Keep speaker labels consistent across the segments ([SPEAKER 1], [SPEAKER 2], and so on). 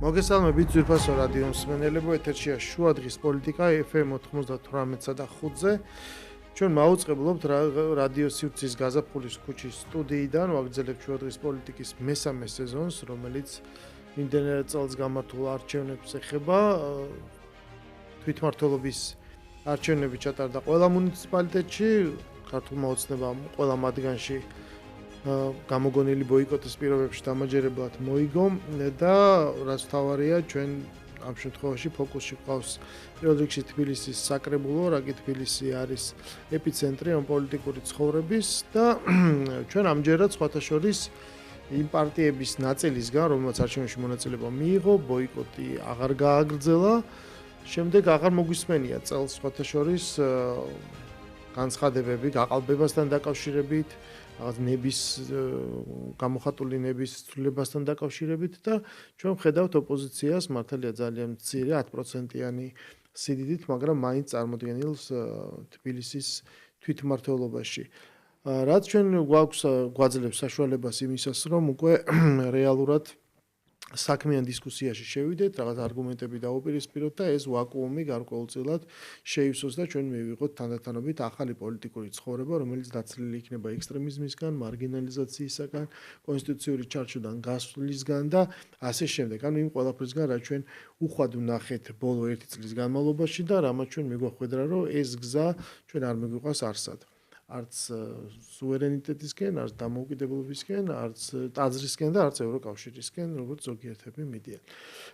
[SPEAKER 1] მოგესალმებით ძვირფასო რადიო მსმენელებო, ეთერშია შუადღის პოლიტიკა FM 98-სა და 5-ზე. ჩვენ მაუწყებლობთ რადიო სივრცის გაზაფხულის ქუჩის სტუდიიდან, ვაგრძელებთ შუადღის პოლიტიკის მესამე სეზონს, რომელიც იმდენად წელს გამართულ არჩევნებს ეხება. თვითმმართველობის არჩევნები ჩატარდა ყველა მუნიციპალიტეტში, ქართულმა ოცნებამ ყველა მათგანში გამოგონილი ბოიკოტის პირობებში დამაჯერებლად მოიგო და რაც თავარია ჩვენ ამ შემთხვევაში ფოკუსში ყავს პირველ რიგში თბილისის საკრებულო, რაგი თბილისი არის ეპიცენტრი ამ პოლიტიკური ცხოვრების და ჩვენ ამჯერად სხვათა შორის იმ პარტიების ნაწილისგან, რომელმაც არჩევნებში მონაწილეობა მიიღო, ბოიკოტი აღარ გააგრძელა. შემდეგ აღარ მოგვისმენია წელს სხვათა შორის განცხადებები გაყალბებასთან დაკავშირებით, რაღაც ნების გამოხატული ნების ცვლილებასთან დაკავშირებით და ჩვენ ვხედავთ ოპოზიციას მართალია ძალიან მცირე 10%-იანი სიდიდით, მაგრამ მაინც წარმოადგენს თბილისის თვითმმართველობაში. რაც ჩვენ გვაძლევს საშუალებას იმისას, რომ უკვე რეალურად საქმიან დისკუსიაში შევიდეთ, რაღაც არგუმენტები დაუპირისპიროთ და ეს ვაკუუმი გარკვეულწილად შეივსოს და ჩვენ მივიღოთ თანდათანობით ახალი პოლიტიკური ცხოვრება, რომელიც დაცლილი იქნება ექსტრემიზმისგან, მარგინალიზაციისგან, კონსტიტუციური ჩარჩოდან გასვლისგან და ასე შემდეგ. ანუ იმ ყველაფრისგან, რაც ჩვენ უხვად ვნახეთ ბოლო 1 წლის განმავლობაში და რამაც ჩვენ მიგვახვედრა, რომ ეს გზა ჩვენ არ მიგვიყვას არსად. არც სუვერენიტეტისკენ, არც დამოუკიდებლობისკენ, არც ტაძრისკენ და არც ევროკავშირისკენ, როგორც ზოგიერთები მიდიან.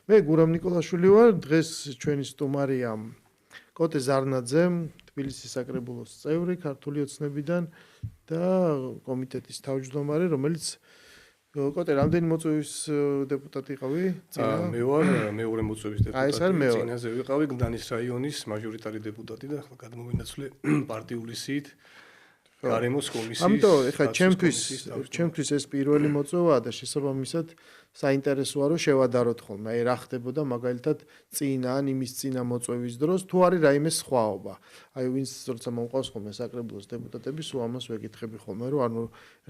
[SPEAKER 1] მე გურამ ნიკოლაშვილი ვარ, დღეს ჩვენი სტუმარია კოტე ზარნაძე, თბილისის საკრებულოს წევრი, ქართული ოცნებიდან და კომიტეტის თავმჯდომარე, რომელიც კოტე რამდენი მოწვევის დეპუტატი იყავი?
[SPEAKER 2] მე ვარ მეორე მოწვევის დეპუტატი. წინაზე ვიყავი გლდანის რაიონის მაჟორიტარი დეპუტატი და ახლა გადმოვინაცვლე პარტიული სიით. გარემოს კომისიის.
[SPEAKER 1] ამიტომ ეხლა ჩემთვის ეს პირველი მოწვევაა და შესაბამისად საინტერესოა რომ შევადაროთ ხოლმე. აი რა ხდებოდა მაგალითად წინა ან იმის წინა მოწვევის დროს თუ არის რაიმე სხვაობა. აი ვინც როცა მომყავს ხოლმე საკრებულოს დეპუტატები, სულ ამას ვეკითხები ხოლმე რომ ანუ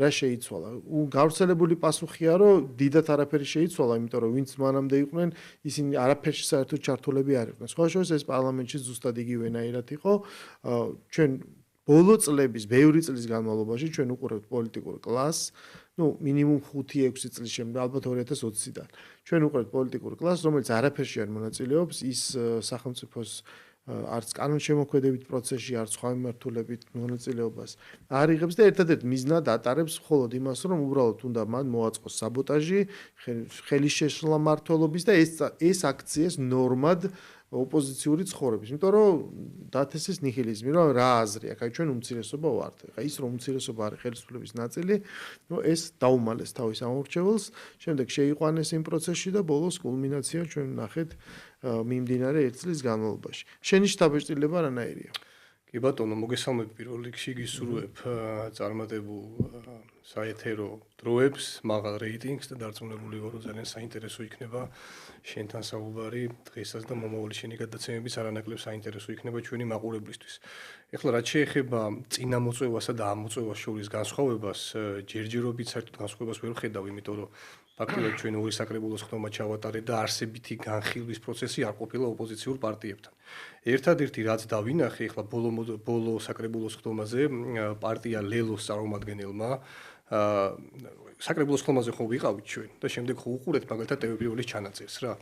[SPEAKER 1] რა შეიცვალა. გავრცელებული პასუხია რომ დიდად არაფერი შეიცვალა, იმიტომ რომ ვინც მანამდე იყვნენ, ისინი არაფერში საერთოდ ჩართულები არ იყვნენ. სხვა შორის ეს პარლამენტში ზუსტად იგივენაირად იყო. ჩვენ ბოლო წლების, ბევრი წლის განმავლობაში ჩვენ უყურებთ პოლიტიკურ კლასს, მინიმუმ 5-6 წლის შემდეგ, ალბათ 2020-დან. ჩვენ უყურებთ პოლიტიკურ კლასს, რომელიც არაფერში არ მონაწილეობს, ის სახელმწიფოს არც კანონშემოქმედებით პროცესში, არც სხვა მიმართულებით მონაწილეობას არ იღებს და ერთადერთ მიზნად ატარებს მხოლოდ იმას, რომ უბრალოდ უნდა მან მოაწყოს საბოტაჟი, ხელისშეშლა მმართველობის და ეს აქციეს ნორმად ოპოზიციური ცხოვრების, იმიტომ რომ დათესეს ნიჰილიზმი, რომ რა აზრი აქვს, აი ჩვენ უმცირესობა ვართ. ხა ის რომ უმცირესობა არის ხელისუფლების ნაწილი, ეს დაუმალეს თავის ამორჩეველს, შემდეგ შეიყვანეს იმ პროცესში და ბოლოს კულმინაცია ჩვენ ვნახეთ მიმდინარე 1 წლის განმავლობაში. შენი შთაბეჭდილება რანაირია?
[SPEAKER 2] კი ბატონო, მოგესალმები პირველ რიგში, გისურვებ წარმატებულ საეთერო დროებს, მაღალ რეიტინგს და დარწმუნებული ვარ, რომ ძალიან საინტერესო იქნება შენთან საუბარი დღესაც და მომავალი შენი გადაცემების არანაკლებ საინტერესო იქნება ჩვენი მაყურებლისთვის. ეხლა რაც შეეხება წინა მოწვევასა და ამ მოწვევას შორის განსხვავებას, ჯერჯერობით საერთოდ განსხვავებას ვერ ვხედავ, იმიტომ რომ ფაქტობრივად ჩვენ ორი საკრებულოს ხდომა ჩავატარეთ და არსებითი განხილვის პროცესი არ ყოფილა ოპოზიციურ პარტიებთან. ერთადერთი რაც დავინახე, ეხლა ბოლო საკრებულოს ხდომაზე პარტია ლელოს წარმომადგენელმა საკრებულოს ხდომაზე ხო ვიყავით ჩვენ და შემდეგ ხო უყურეთ მაგალითად ტელევიზიის ჩანაწერს რა.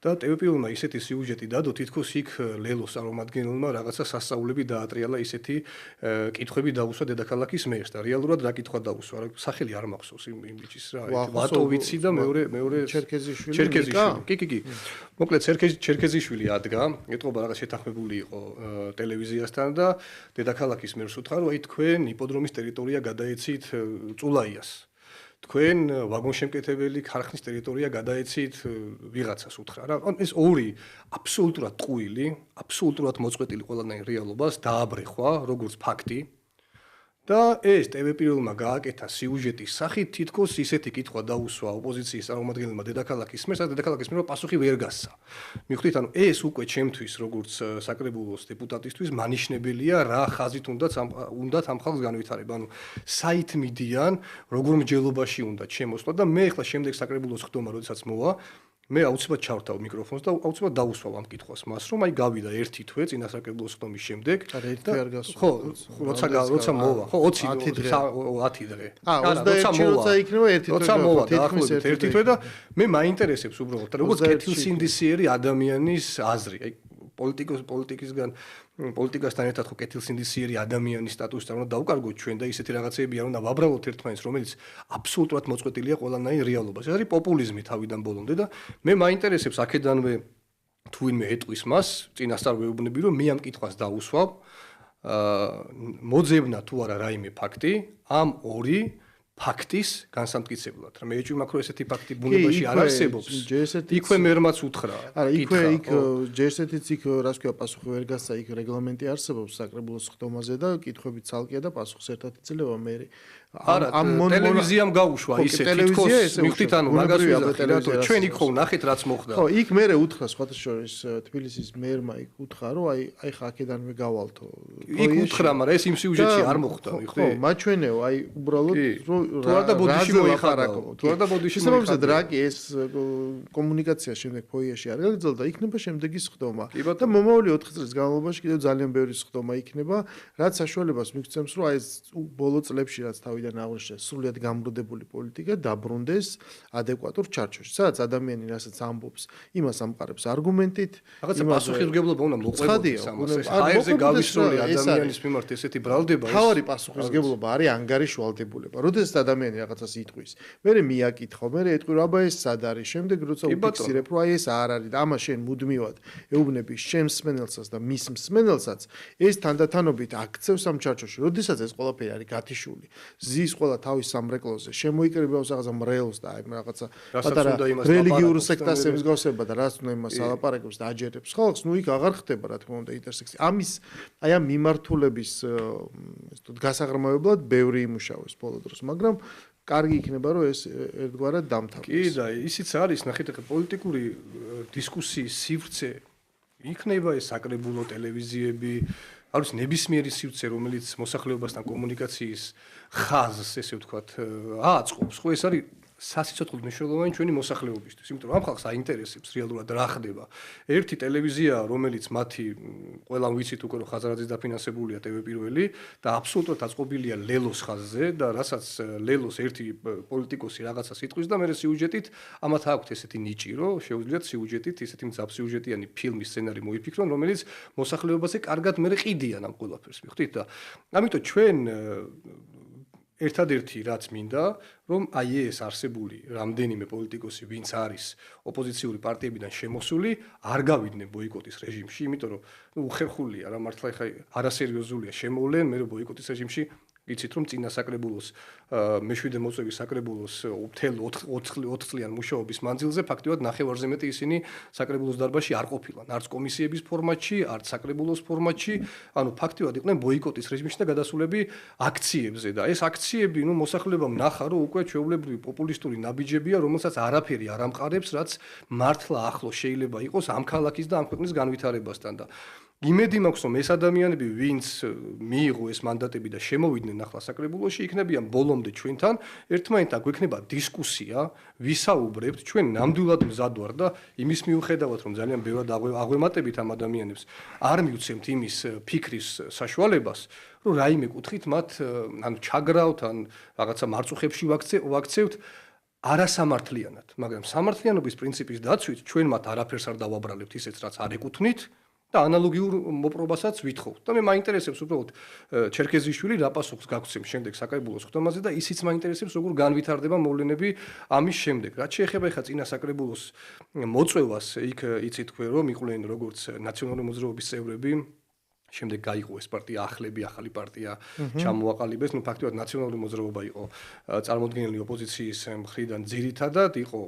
[SPEAKER 2] და ტელევიზიურმა ისეთი სიუჟეტი დადო, თითქოს იქ ლელოს წარმომადგენელმა რაღაცა სასწაულები დაატრიალა, ისეთი კითხვები დაუსვა დედაქალაქის მერს და რეალურად რა კითხვა დაუსვა, რა სახელი არ მახსოვს იმ ბიჭის რა, ვატოვიცი და მეორე ჩერქეზიშვილი. კი. მოკლედ ჩერქეზიშვილი ადგა, ეთყობა რაღაც შეთანხმებული იყო ტელევიზიასთან და დედაქალაქის მერს უთხრა, რომ აი თქვენ იპოდრომის ტერიტორია გადაეცით წულაიას. თქვენ ვაგონშემკეთებელი ქარხნის ტერიტორია გადაეცით ვიღაცას უთხრა რა. ეს ორი აბსოლუტურად ტყუილი, აბსოლუტურად მოწყვეტილი ყველანაირ რეალობას დააბრეხვა, როგორც ფაქტი. და ეს ტელევიზიურმა გააკეთა სიუჟეტის სახით, თითქოს ისეთი კითხვა დაუსვა ოპოზიციის წარმომადგენელმა დედაქალაქის მერს, დედაქალაქის მერს პასუხი ვერ გასცა. მიხვდით, ანუ ეს უკვე ჩემთვის როგორც საკრებულოს დეპუტატისთვის მანიშნებელია, რა ხაზით უნდათ ამ ხალხს განვითარება. ანუ საით მიდიან, როგორ მსჯელობაში უნდათ შემოსვლა და მე ახლა შემდეგ საკრებულოს ხდომა, როდესაც მოვა, მე აუცილებლად ჩავრთავ მიკროფონს და აუცილებლად დავუსვავ ამ კითხვას მას, რომ აი გავიდა ერთი თვე წინასაკრებულოს ხდომის შემდეგ.
[SPEAKER 1] არა, ერთი თვე არ გასულა.
[SPEAKER 2] ხო, როცა მოვა, ხო 20 დღე.
[SPEAKER 1] არა, 21 როცა იქნება ერთი თვე.
[SPEAKER 2] როცა მოვა დაახლოებით ერთი თვე და მე მაინტერესებს უბრალოდ როგორც კეთილსინდისიერი ადამიანის აზრი. აი პოლიტიკასთან ერთად ხო კეთილსინდისიერი ადამიანის სტატუსი უნდა დავკარგოთ ჩვენ და ისეთი რაღაცეები არ უნდა ვაბრალოთ ერთმანეთს, რომელიც აბსოლუტურად მოწყვეტილია ყველანაირ რეალობას. ეს არის პოპულიზმი თავიდან ბოლომდე და მე მაინტერესებს აქედანვე თუ ვინმე ეტყვის მას, წინასწარ ვეუბნები, რომ მე ამ კითხვას დავუსვავ, მოძებნა თუ არა რაიმე ფაქტი, ამ ორი ფაქტის განსამტკიცებლად. რა მე ეჭვი მაქვს, რომ ესეთი ფაქტი ბუნებაში არ არსებობს. იქვე მერმაც უთხრა.
[SPEAKER 1] არა, იქვე იქ ჯერსეთიც იქ რას ქვია პასუხი ვერ გასცა, იქ რეგლამენტი არსებობს საკრებულოს ხდომაზე და კითხვები ცალკეა და პასუხს ერთად იძლევა მე.
[SPEAKER 2] არა, ტელევიზიამ გაუშვა ისე თითქოს მივხვდით ანუ მაგას ვიზახი რატო ჩვენ იქ ხო ნახეთ რაც მოხდა.
[SPEAKER 1] ხო, იქ მე უთხრა სხვათა შორის თბილისის მერმა იქ უთხრა რომ აი ხა აქედანვე გავალთო.
[SPEAKER 2] იქ უთხრა, მაგრამ ეს იმ სიუჟეტში არ მოხდა, ვიხდი?
[SPEAKER 1] ხო, მაჩვენეო, აი უბრალოდ
[SPEAKER 2] თუ არ და ბოდიში მოიხარაკო. თუ არ და ბოდიში
[SPEAKER 1] მოიხარაკო. შესაბამისად რა კი ეს კომუნიკაცია შემდეგ ფოიეში არ გაგრძელდა, იქნება შემდეგი სხდომა. და მომავალი 4 წლის განმავლობაში კიდევ ძალიან ბევრი სხდომა იქნება, რაც საშუალებას მიგცემს, რომ აი ეს ბოლო წლებში რაც თავიდან აღნიშნეს, სრულიად გამრუდებული პოლიტიკა დაბრუნდეს ადეკვატურ ჩარჩოში. სადაც ადამიანი რასაც ამბობს, იმას ამყარებს არგუმენტით,
[SPEAKER 2] რაღაცა პასუხისმგებლობა უნდა მოყვებოდეს ამას. ჰაერზე გავისროლი ადამიანის მიმართ ესეთი ბრალდება ეს.
[SPEAKER 1] თავარი პასუხისმგებლობა არის ანგარიშ ვალდებულება. როდესაც ადამიანი რაღაცას იტყვის, მე მიაკითხო, მე ეტყვი რომ აბა ეს სად არის, შემდეგ როცა უფიქსირებ, რომ აი ეს არ არის და ამას შენ მუდმივად ეუბნები შენს მსმენელსაც და მის მსმენელსაც, ეს თანდათანობით აქცევს ამ ჩარჩოში. როდესაც ეს ყველაფერი არის გათიშული, ზის ყველა თავის სამრეკლოზე, შემოიკრიბავს რაღაცა მრევლს და აი რაღაცა პატარა რელიგიურ სექტას ემსგავსება და რაც უნდა იმას ალაპარაკებს და აჯერებს ხალხს, ნუ იქ აღარ ხდება რა თქმა უნდა ინტერსექსი. ამის აი ამ მიმართულების გასაღრმავებლად ბევრი იმუშავეს ბოლო დროს, მაგრამ კარგი იქნება რომ ეს ერთგვარად დამთავრდეს.
[SPEAKER 2] კი და ისიც არის, ნახეთ, პოლიტიკური დისკუსიის სივრცე იქნება ეს საკრებულო ტელევიზიები, არის ნებისმიერი სივრცე, რომელიც მოსახლეობასთან კომუნიკაციის ხაზს, ესე ვთქვათ, აწყობს. ხო, ეს არის სასიცოცხლო მნიშვნელოვანი ჩვენი მოსახლეობისთვის, იმიტომ რომ ამ ხალხს აინტერესებს რეალურად რა ხდება. ერთი ტელევიზია, რომელიც მათი ყველამ ვიცით უკვე რომ ხაზარაძის დაფინანსებულია TV1 და აბსოლუტურად აწყობილია ლელოს ხაზზე და რასაც ლელოს ერთი პოლიტიკოსი რაღაცას იტყვის და მერე სიუჟეტით ამათ აქვთ ესეთი ნიჭი, რომ შეუძლიათ სიუჟეტით ისეთი მძაფსიუჟეტიანი ფილმის სცენარი მოიფიქრონ, რომელიც მოსახლეობაზე კარგად მერე ყიდიან ამ ყველაფერს, მიხვდით და ამიტომ ჩვენ ერთადერთი რაც მინდა, რომ აი ეს არსებული რამდენიმე პოლიტიკოსი, ვინც არის ოპოზიციური პარტიებიდან შემოსული, არ გავიდნენ ბოიკოტის რეჟიმში, იმიტომ რომ უხერხულია რა მართლა ხა არასერიოზულია შემოვლენ, მე ბოიკოტის რეჟიმში იცით რომ წინა საკრებულოს მეშვიდე მოწვევის საკრებულოს მთელ 4 წლიან მუშაობის მანძილზე ფაქტიურად ნახევარზე მეტი ისინი საკრებულოს დარბაზში არ ყოფილან, არც კომისიების ფორმატში, არც საკრებულოს ფორმატში, ანუ ფაქტიურად იყვნენ ბოიკოტის რეჟიმში და გადასულები აქციებზე და ეს აქციები, ნუ მოსახლეობამ ნახა, რომ უკვე ჩვეულებრივი პოპულისტური ნაბიჯებია, რომელსაც არაფერი არ ამყარებს, რაც მართლა ახლო შეიძლება იყოს ამ ქალაქის და ამ ქვეყნის განვითარებასთან და იმედი მაქვს, რომ ეს ადამიანები, ვინც მიიღო ეს მანდატები და შემოვიდნენ ახლა საკრებულოში, იქნებიან ბოლომდე ჩვენთან, ერთმანეთთან გვექნება დისკუსია, ვისაუბრებთ, ჩვენ ნამდვილად მზად ვარ და იმის მიუხედავად, რომ ძალიან ბევრად აღვემატებით ამ ადამიანებს, არ მივცემთ იმის ფიქრის საშუალებას, რომ რაიმე კუთხით მათ ანუ ჩაგრავთ, ან რაღაცა მარწუხებში ვაქცევთ არასამართლიანად, მაგრამ სამართლიანობის პრინციპის დაცვით ჩვენ მათ არაფერს არ დავაბრალებთ ისეც, რაც არ ეკუთვნით. და ანალოგიურ მოპრობასაც ვითხოვთ. და მე მაინტერესებს უბრალოდ ჩერქეზიშვილი რა პასუხს გაგცემს შემდეგ საკრებულოს ხდომაზე და ისიც მაინტერესებს როგორ განვითარდება მოვლენები ამის შემდეგ. რაც შეეხება ხა წინა საკრებულოს მოწვევას, იქ იცით თქვენ რომ იყვნენ როგორც ნაციონალური მოძრაობის წევრები, შემდეგ გაიყო ეს პარტია ახლები, ახალი პარტია ჩამოაყალიბეს, ნუ ფაქტობრივად ნაციონალური მოძრაობა იყო წარმოდგენილი ოპოზიციის მხრიდან ძირითადად, იყო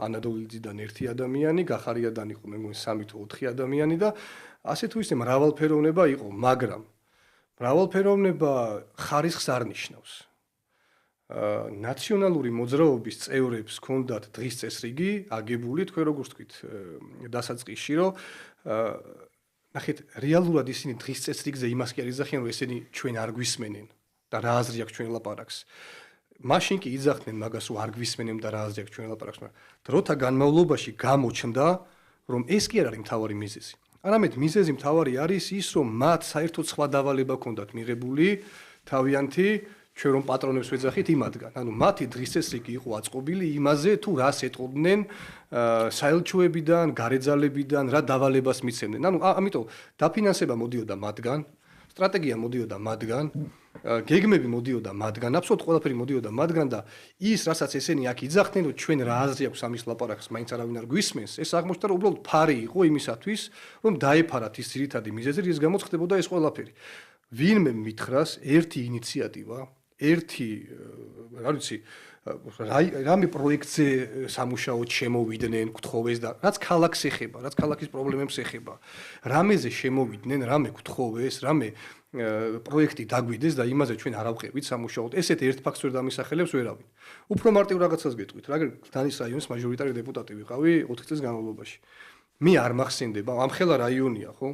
[SPEAKER 2] ანადოლიძიდან ერთი ადამიანი, გახარიადან იყო მე მგონი 3 თუ 4 ადამიანი და ასე თუ ისე მრავალფეროვნება იყო, მაგრამ მრავალფეროვნება ხარისხს არ ნიშნავს. ნაციონალური მოძრაობის წევრებს ჰქონდათ დღის წესრიგი აგებული, თქვენ როგორ თქვით, დასაწყისში, რომ ნახეთ, რეალურად ისინი დღის წესრიგზე იმას კი არ იძახიან, რომ ესენი ჩვენ არ გვისმენენ და რა აზრი აქვს ჩვენ ლაპარაკს. მაშინ კი იძახდნენ მაგას რომ არ გვისმენენ და რა აზრი აქვს ჩვენ ლაპარაკს, მაგრამ დროთა განმავლობაში გამოჩნდა რომ ეს კი არ არის მთავარი მიზეზი. არამედ მიზეზი მთავარი არის ის რომ მათ საერთოდ სხვა დავალება ჰქონდათ მიღებული თავიანთი ჩვენ რომ პატრონებს ვეძახით იმათგან. ანუ მათი დღის წესრიგი იყო აწყობილი იმაზე თუ რას ეტყობდნენ საელჩოებიდან, გარეძალებიდან, რა დავალებას მიცემდნენ. ანუ ამიტომ დაფინანსება მოდიოდა მათგან, სტრატეგია მოდიოდა მათგან, გეგმები მოდიოდა მათგან, აბსოლუტურად ყველაფერი მოდიოდა მათგან და ის, რასაც ესენი აქ იძახდნენ, რომ ჩვენ რა აზრი აქვს ამის ლაპარაკს, მაინც არავინ არ გვისმენს, ეს აღმოჩნდა რომ უბრალოდ ფარი იყო იმისათვის, რომ დაეფარათ ის ძირითადი მიზეზი, რის გამოც ხდებოდა ეს ყველაფერი. ვინმე მითხრას ერთი ინიციატივა ერთი რა ვიცი რამე პროექტზე სამუშაოდ შემოვიდნენ, გთხოვეს და რაც ქალაქს ეხება, რაც ქალაქის პრობლემებს ეხება, რამეზე შემოვიდნენ, რამე გთხოვეს, რამე პროექტი დაგვიდეს და იმაზე ჩვენ არ ავყევით სამუშაოდ. ესეთ ერთ ფაქტს ვერ დამისახელებს ვერავინ. უფრო მარტივ რაღაცას გეტყვით, რა გდანის რაიონის მაჟორიტარი დეპუტატი ვიყავი 4 წლის განმავლობაში. მე არ მახსენდება, ამხელა რაიონია, ხო?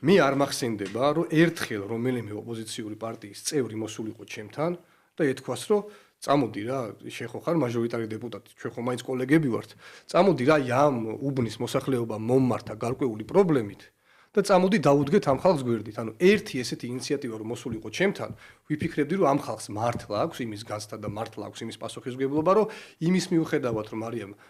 [SPEAKER 2] მე არ მახსენდება, რომ ერთხელ რომელიმე ოპოზიციური პარტიის წევრი მოსულიყო ჩემთან და ეთქვას, რომ წამოდი რა, შენ ხო ხარ მაჟორიტარი დეპუტატი, ჩვენ ხო მაინც კოლეგები ვართ. წამოდი რა, ამ უბნის მოსახლეობა მომმართა გარკვეული პრობლემით და წამოდი დაუდგეთ ამ ხალხს გვერდით. ანუ ერთი ესეთი ინიციატივა რომ მოსულიყო ჩემთან, ვიფიქრებდი, რომ ამ ხალხს მართლა აქვს იმის განცდა და მართლა აქვს იმის პასუხისმგებლობა, რომ იმის მიუხედავად რომ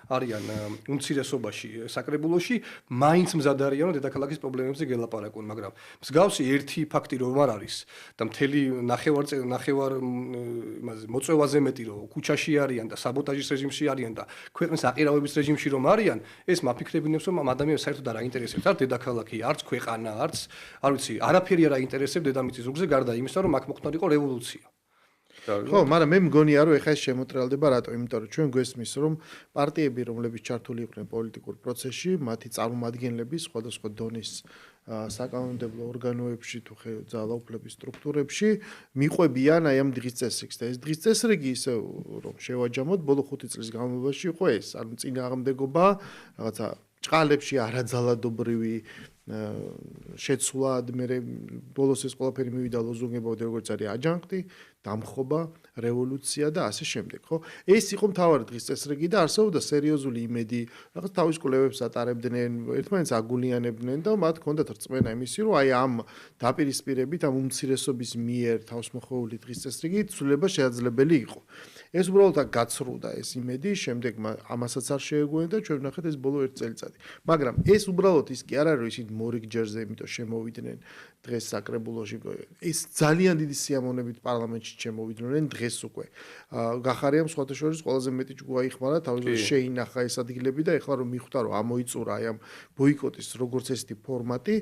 [SPEAKER 2] არიან უმცირესობაში საკრებულოში, მაინც მზად არიან რომ დედაქალაქის პრობლემებზე გელაპარაკონ, მაგრამ მსგავსი ერთი ფაქტი რომ არ არის და მთელი ნახევარ იმაზე მოწვევაზე მეტი რომ ქუჩაში არიან და საბოტაჟის რეჟიმში არიან და ქვეყნის აყირავების რეჟიმში რომ არიან, ეს მაფიქრებინებს რომ ამ ადამიანებს საერთოდ არ აინტერესებს არ დედაქალაქი, არც ქვეყანა, არც არ ვიცი, არაფერი არ აინტერესებს დედამიწის ზურგზე გარდა იმისა, რომ აქ მოხდარიყო რევოლუცია.
[SPEAKER 1] ხო, მაგრამ მე მგონია რომ ეხლა ეს შემოტრალდება რატო? იმიტომ რომ ჩვენ გვესმის რომ პარტიები, რომლებიც ჩართული იყვნენ პოლიტიკურ პროცესში, მათი წარმომადგენლები სხვადასხვა დონის საკანონმდებლო ორგანოებში თუ ძალაუფლების სტრუქტურებში მიყვებიან აი ამ დღის წესრიგს და ეს დღის წესრიგი ისე რომ შევაჯამოთ ბოლო 5 წლის განმავლობაში იყო ეს, ანუ წინააღმდეგობა რაღაცა ჭყალებში არაძალადობრივი შეცვლად მე ბოლოს ეს ყველაფერი მივიდა ლოზუნგებად როგორც არის აჯანყი, დამხობა, რევოლუცია და ასე შემდეგ, ხო? ეს იყო მთავარი დღის წესრიგი და არსებობდა სერიოზული იმედი, რაღაც თავის კვლევებს ატარებდნენ, ერთმანეთს აგულიანებდნენ და მათ ჰქონდათ რწმენა იმისი, რომ აი ამ დაპირისპირებით, ამ უმცირესობის მიერ თავსმოხვეული დღის წესრიგი ცვლილება შესაძლებელი იყო. ეს უბრალოდ გაცრუდა ეს იმედი, შემდეგ ამასაც არ შეეგუენ და ჩვენ ვნახეთ ეს ბოლო 1 წელიწადი. მაგრამ ეს უბრალოდ ის კი არ არის, რომ ისინი მორიგჯერზე იმიტომ შემოვიდნენ დღეს საკრებულოში. ეს ძალიან დიდი სიამოვნებით პარლამენტში შემოვიდნენ დღეს უკვე. გახარიამ სხვათა შორის ყველაზე მეტი ჯგუფი აიხმარა, თავისუფლად შეინახა ეს ადგილები და ეხლა რომ მიხვდა რომ ამოიწურა აი ამ ბოიკოტის როგორც ესეთი ფორმატი,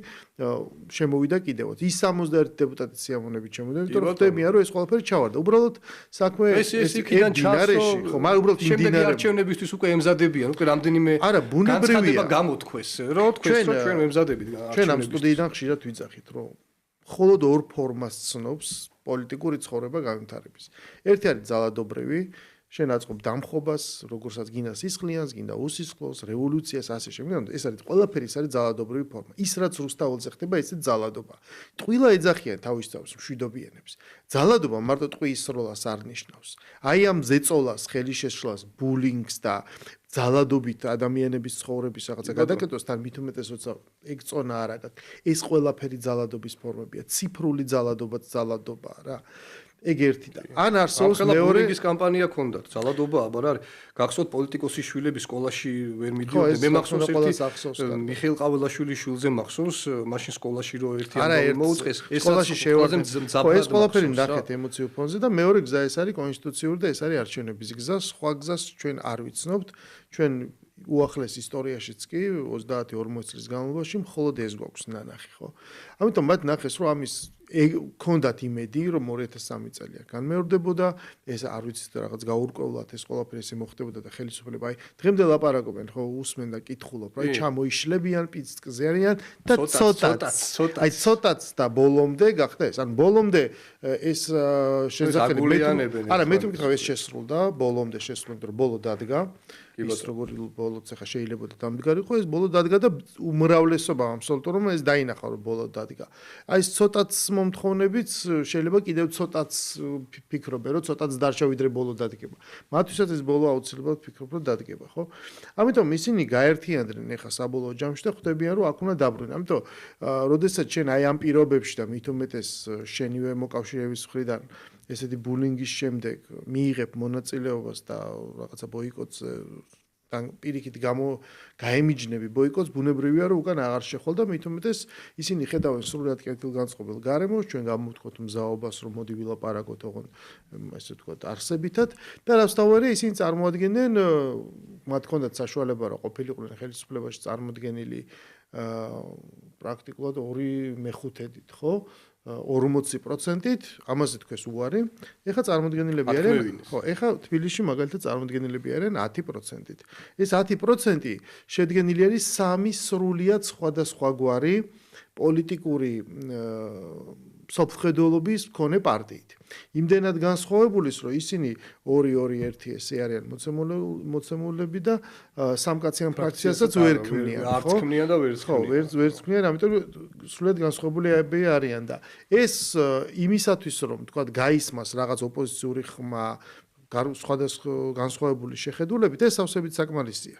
[SPEAKER 1] შემოვიდა კიდევაც. ის 71 დეპუტატი სიამოვნებით შემოვიდა, იმიტომ რომ ხდებია რომ ეს ყველაფერი ჩავარდა. უბრალოდ საქმე
[SPEAKER 2] ეს იქიდან ჩასო,
[SPEAKER 1] ხო, მაგრამ უბრალოდ
[SPEAKER 2] იმდინარე არჩევნებისთვის უკვე ემზადებიან, უკვე რამდენიმე განცხადება გამოთქვეს, რომ თქვენ ჩვენ ემზადებით არჩევნებისთვის.
[SPEAKER 1] ჩვენ ამ სტუდიიდან ხშირად ვიძახით, რომ მხოლოდ ორ ფორმას ცნობს პოლიტიკური ცხოვრება განვითარების. ერთი არის ძალადობრივი, შენ აწყობ დამხობას, როგორცაც გინდა სისხლიანს, გინდა უსისხლოს, რევოლუციას, ასე შემდეგ. ეს არის ყველაფერი, ეს არის ძალადობრივი ფორმა. ის რაც რუსთაველზე ხდება, ისე ძალადობა. ტყუილა ეძახიან თავის თავს მშვიდობიანებს. ძალადობა მარტო ტყუის როლას არ ნიშნავს. აი ამ ზეწოლას, ხელი შეშლას, ბულინგს და ძალადობით ადამიანების ცხოვრების რაღაცა გადაკეთებას თან მით უმეტესოცა ეგ წონა არ აქვს. ეს ყველაფერი ძალადობის ფორმებია. ციფრული ძალადობაც ძალადობაა რა. ეგ ერთი და ან არსებობს მეორე
[SPEAKER 2] ბულინგის კამპანია ქონდათ, ძალადობა აბარ არის. გახსოვთ პოლიტიკოსის შვილები სკოლაში ვერ მიდიოდნენ. მე მახსოვს ერთი მიხეილ ყაველაშვილის შვილზე მახსოვს, მაშინ სკოლაში რო ერთი ამბავი მოუწყეს,
[SPEAKER 1] სკოლაში შევარდნ. ეს ყველაფერი ნახეთ ემოციურ ფონზე და მეორე გზა ეს არის კონსტიტუციური და ეს არის არჩევნების გზა. სხვა გზას ჩვენ არ ვიცნობთ. ჩვენ უახლეს ისტორიაშიც კი 30-40 წლის განმავლობაში მხოლოდ ეს გვაქვს ნანახი, ხო? ამიტომ მათ ნახეს, რომ ამის ქონდათ იმედი, რომ 2003 წელია განმეორდებოდა, ეს არ ვიცით რაღაც გაურკვევლად ეს ყველაფერი ესე მოხდებოდა და ხელისუფლება აი დღემდე ლაპარაკობენ, ხო, უსმენ და კითხულობ, რა ჩამოიშლებიან, პიცკზე არიან და ცოტაც და ბოლომდე გახდა ეს. ან ბოლომდე ეს შესაძლებელი არა, მე თვითონ ეს შესრულდა, ბოლომდე შესრულდა, რომ ბოლო დადგა. ის როგორი ბოლოც ახლა შეიძლება და დამდგარიყო, ეს ბოლო დადგა და უმრავლესობა აბსოლუტურად რომ ეს დაინახა რომ ბოლო დადგა. აი ეს ცოტაც მომთხოვნებიც შეიძლება კიდევ ცოტაც ფიქრობენ, რომ ცოტაც დარჩა ვიდრე ბოლო დადგება. მათთვისაც ეს ბოლო აუცილებლად ფიქრობ, რომ დადგება, ხო? ამიტომ ისინი გაერთიანდნენ ეხა საბოლოო ჯამში და ხვდებიან, რომ აქ უნდა დაბრუნდნენ. ამიტომ, როდესაც შენ აი ამ პირობებში და მით უმეტეს შენივე მოკავშირეების მხრიდან ესეთი ბულინგის შემდეგ მიიღებ მონაწილეობას და რაღაცა ბოიკოტს პირიქით გაემიჯნები ბოიკოტს, ბუნებრივია რომ უკან აღარ შეხვალ და მით უმეტეს ისინი ხედავენ სრულად კეთილგანწყობილ გარემოს, ჩვენ გამოვთქვათ მზაობას, რომ მოდი ვილაპარაკოთ ოღონ ესე ვთქვათ არსებითად და რაც თავარი ისინი წარმოადგენენ მათ ჰქონდათ საშუალება რომ ყოფილიყვნენ ხელისუფლებაში წარმოდგენილი პრაქტიკულად 2/5-ით, ხო? 40%-ით, ამაზე თქვეს უარი. ეხლა წარმოდგენილები არიან, ხო, ეხლა თბილისში მაგალითად წარმოდგენილები არიან 10%-ით. ეს 10% შედგენილი არის 3 სრულიად სხვადასხვაგვარი პოლიტიკური სოფხედულობის მქონე პარტიით. იმდენად განსხვავებულის, რომ ისინი 2-2-1 ესე არიან მოცემულები და სამკაციან ფრაქციასაც ვერ ქმნიან, ხო?
[SPEAKER 2] არც ქმნიან და ვერც ქმნიან.
[SPEAKER 1] ხო, ვერც ქმნიან, ამიტომ სრულიად განსხვავებულები არიან და ეს იმისათვის, რომ თქვა გაისმას რაღაც ოპოზიციური ხმა, სხვადასხვა განსხვავებული შეხედულებით, ეს სავსებით საკმარისია.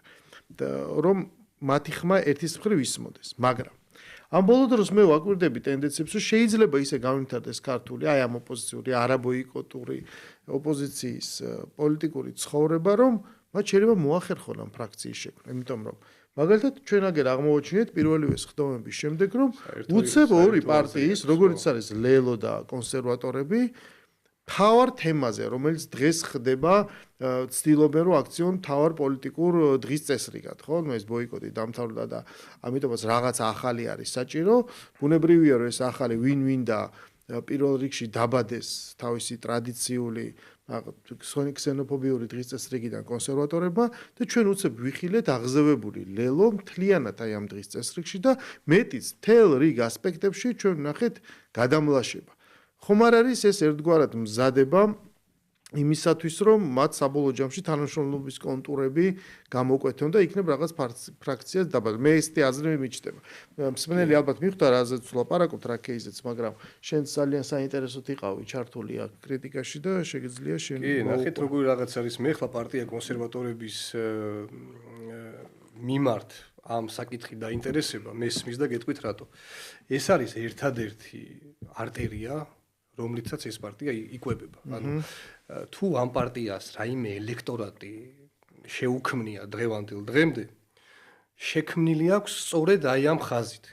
[SPEAKER 1] რომ მათი ხმა ერთის მხრივ ისმოდეს, მაგრამ ამ ბოლო დროს მე ვაკვირდები ტენდენციებს, რომ შეიძლება ისე განვითარდეს ქართული, აი ამ ოპოზიციური, არაბოიკოტური ოპოზიციის პოლიტიკური ცხოვრება, რომ მათ შეიძლება მოახერხონ ამ ფრაქციის შექმნა, იმიტომ რომ მაგალითად ჩვენ აგერ აღმოვაჩინეთ პირველივე სხდომების შემდეგ, რომ უცებ ორი პარტიის, როგორც არის ლელო და კონსერვატორები, თავარ თემაზე, რომელიც დღეს ხდება, ცდილობენ რომ აქციონ თავარ პოლიტიკურ დღის წესრიგად, ხო? ნუ ეს ბოიკოტი დამთავრდა და ამიტომაც რაღაც ახალი არის საჭირო. ბუნებრივია რომ ეს ახალი ვინ და პირველ რიგში დაბადეს თავისი ტრადიციული ქსენოფობიური დღის წესრიგიდან კონსერვატორებმა და ჩვენ უცებ ვიხილეთ აღზევებული ლელო მთლიანად აი ამ დღის წესრიგში და მეტიც თელ რიგ ასპექტებში ჩვენ ვნახეთ გადამლაშება. ხომ არ არის ეს ერთგვარად მზადება იმისათვის, რომ მათ საბოლოო ჯამში თანამშრომლობის კონტურები გამოკვეთონ და იქნებ რაღაც ფრაქციას დაბადონ. მე ესეთი აზრი მიჩნდება. მსმენელი ალბათ მიხვდა რაზეც ვლაპარაკობთ რა кейსზეც, მაგრამ შენ ძალიან საინტერესოდ იყავი ჩართული აქ კრიტიკაში და შეგიძლია შენ
[SPEAKER 2] კი, ნახეთ როგორი რაღაც არის მე ხლა პარტია კონსერვატორების მიმართ ამ საკითხი დაინტერესება მესმის და გეტყვით რატო. ეს არის ერთადერთი არტერია რომლითაც ეს პარტია იკვებება. ანუ თუ ამ პარტიას რაიმე ელექტორატი შეუქმნია დღევანდელ დღემდე, შექმნილი აქვს სწორედ აი ამ ხაზით.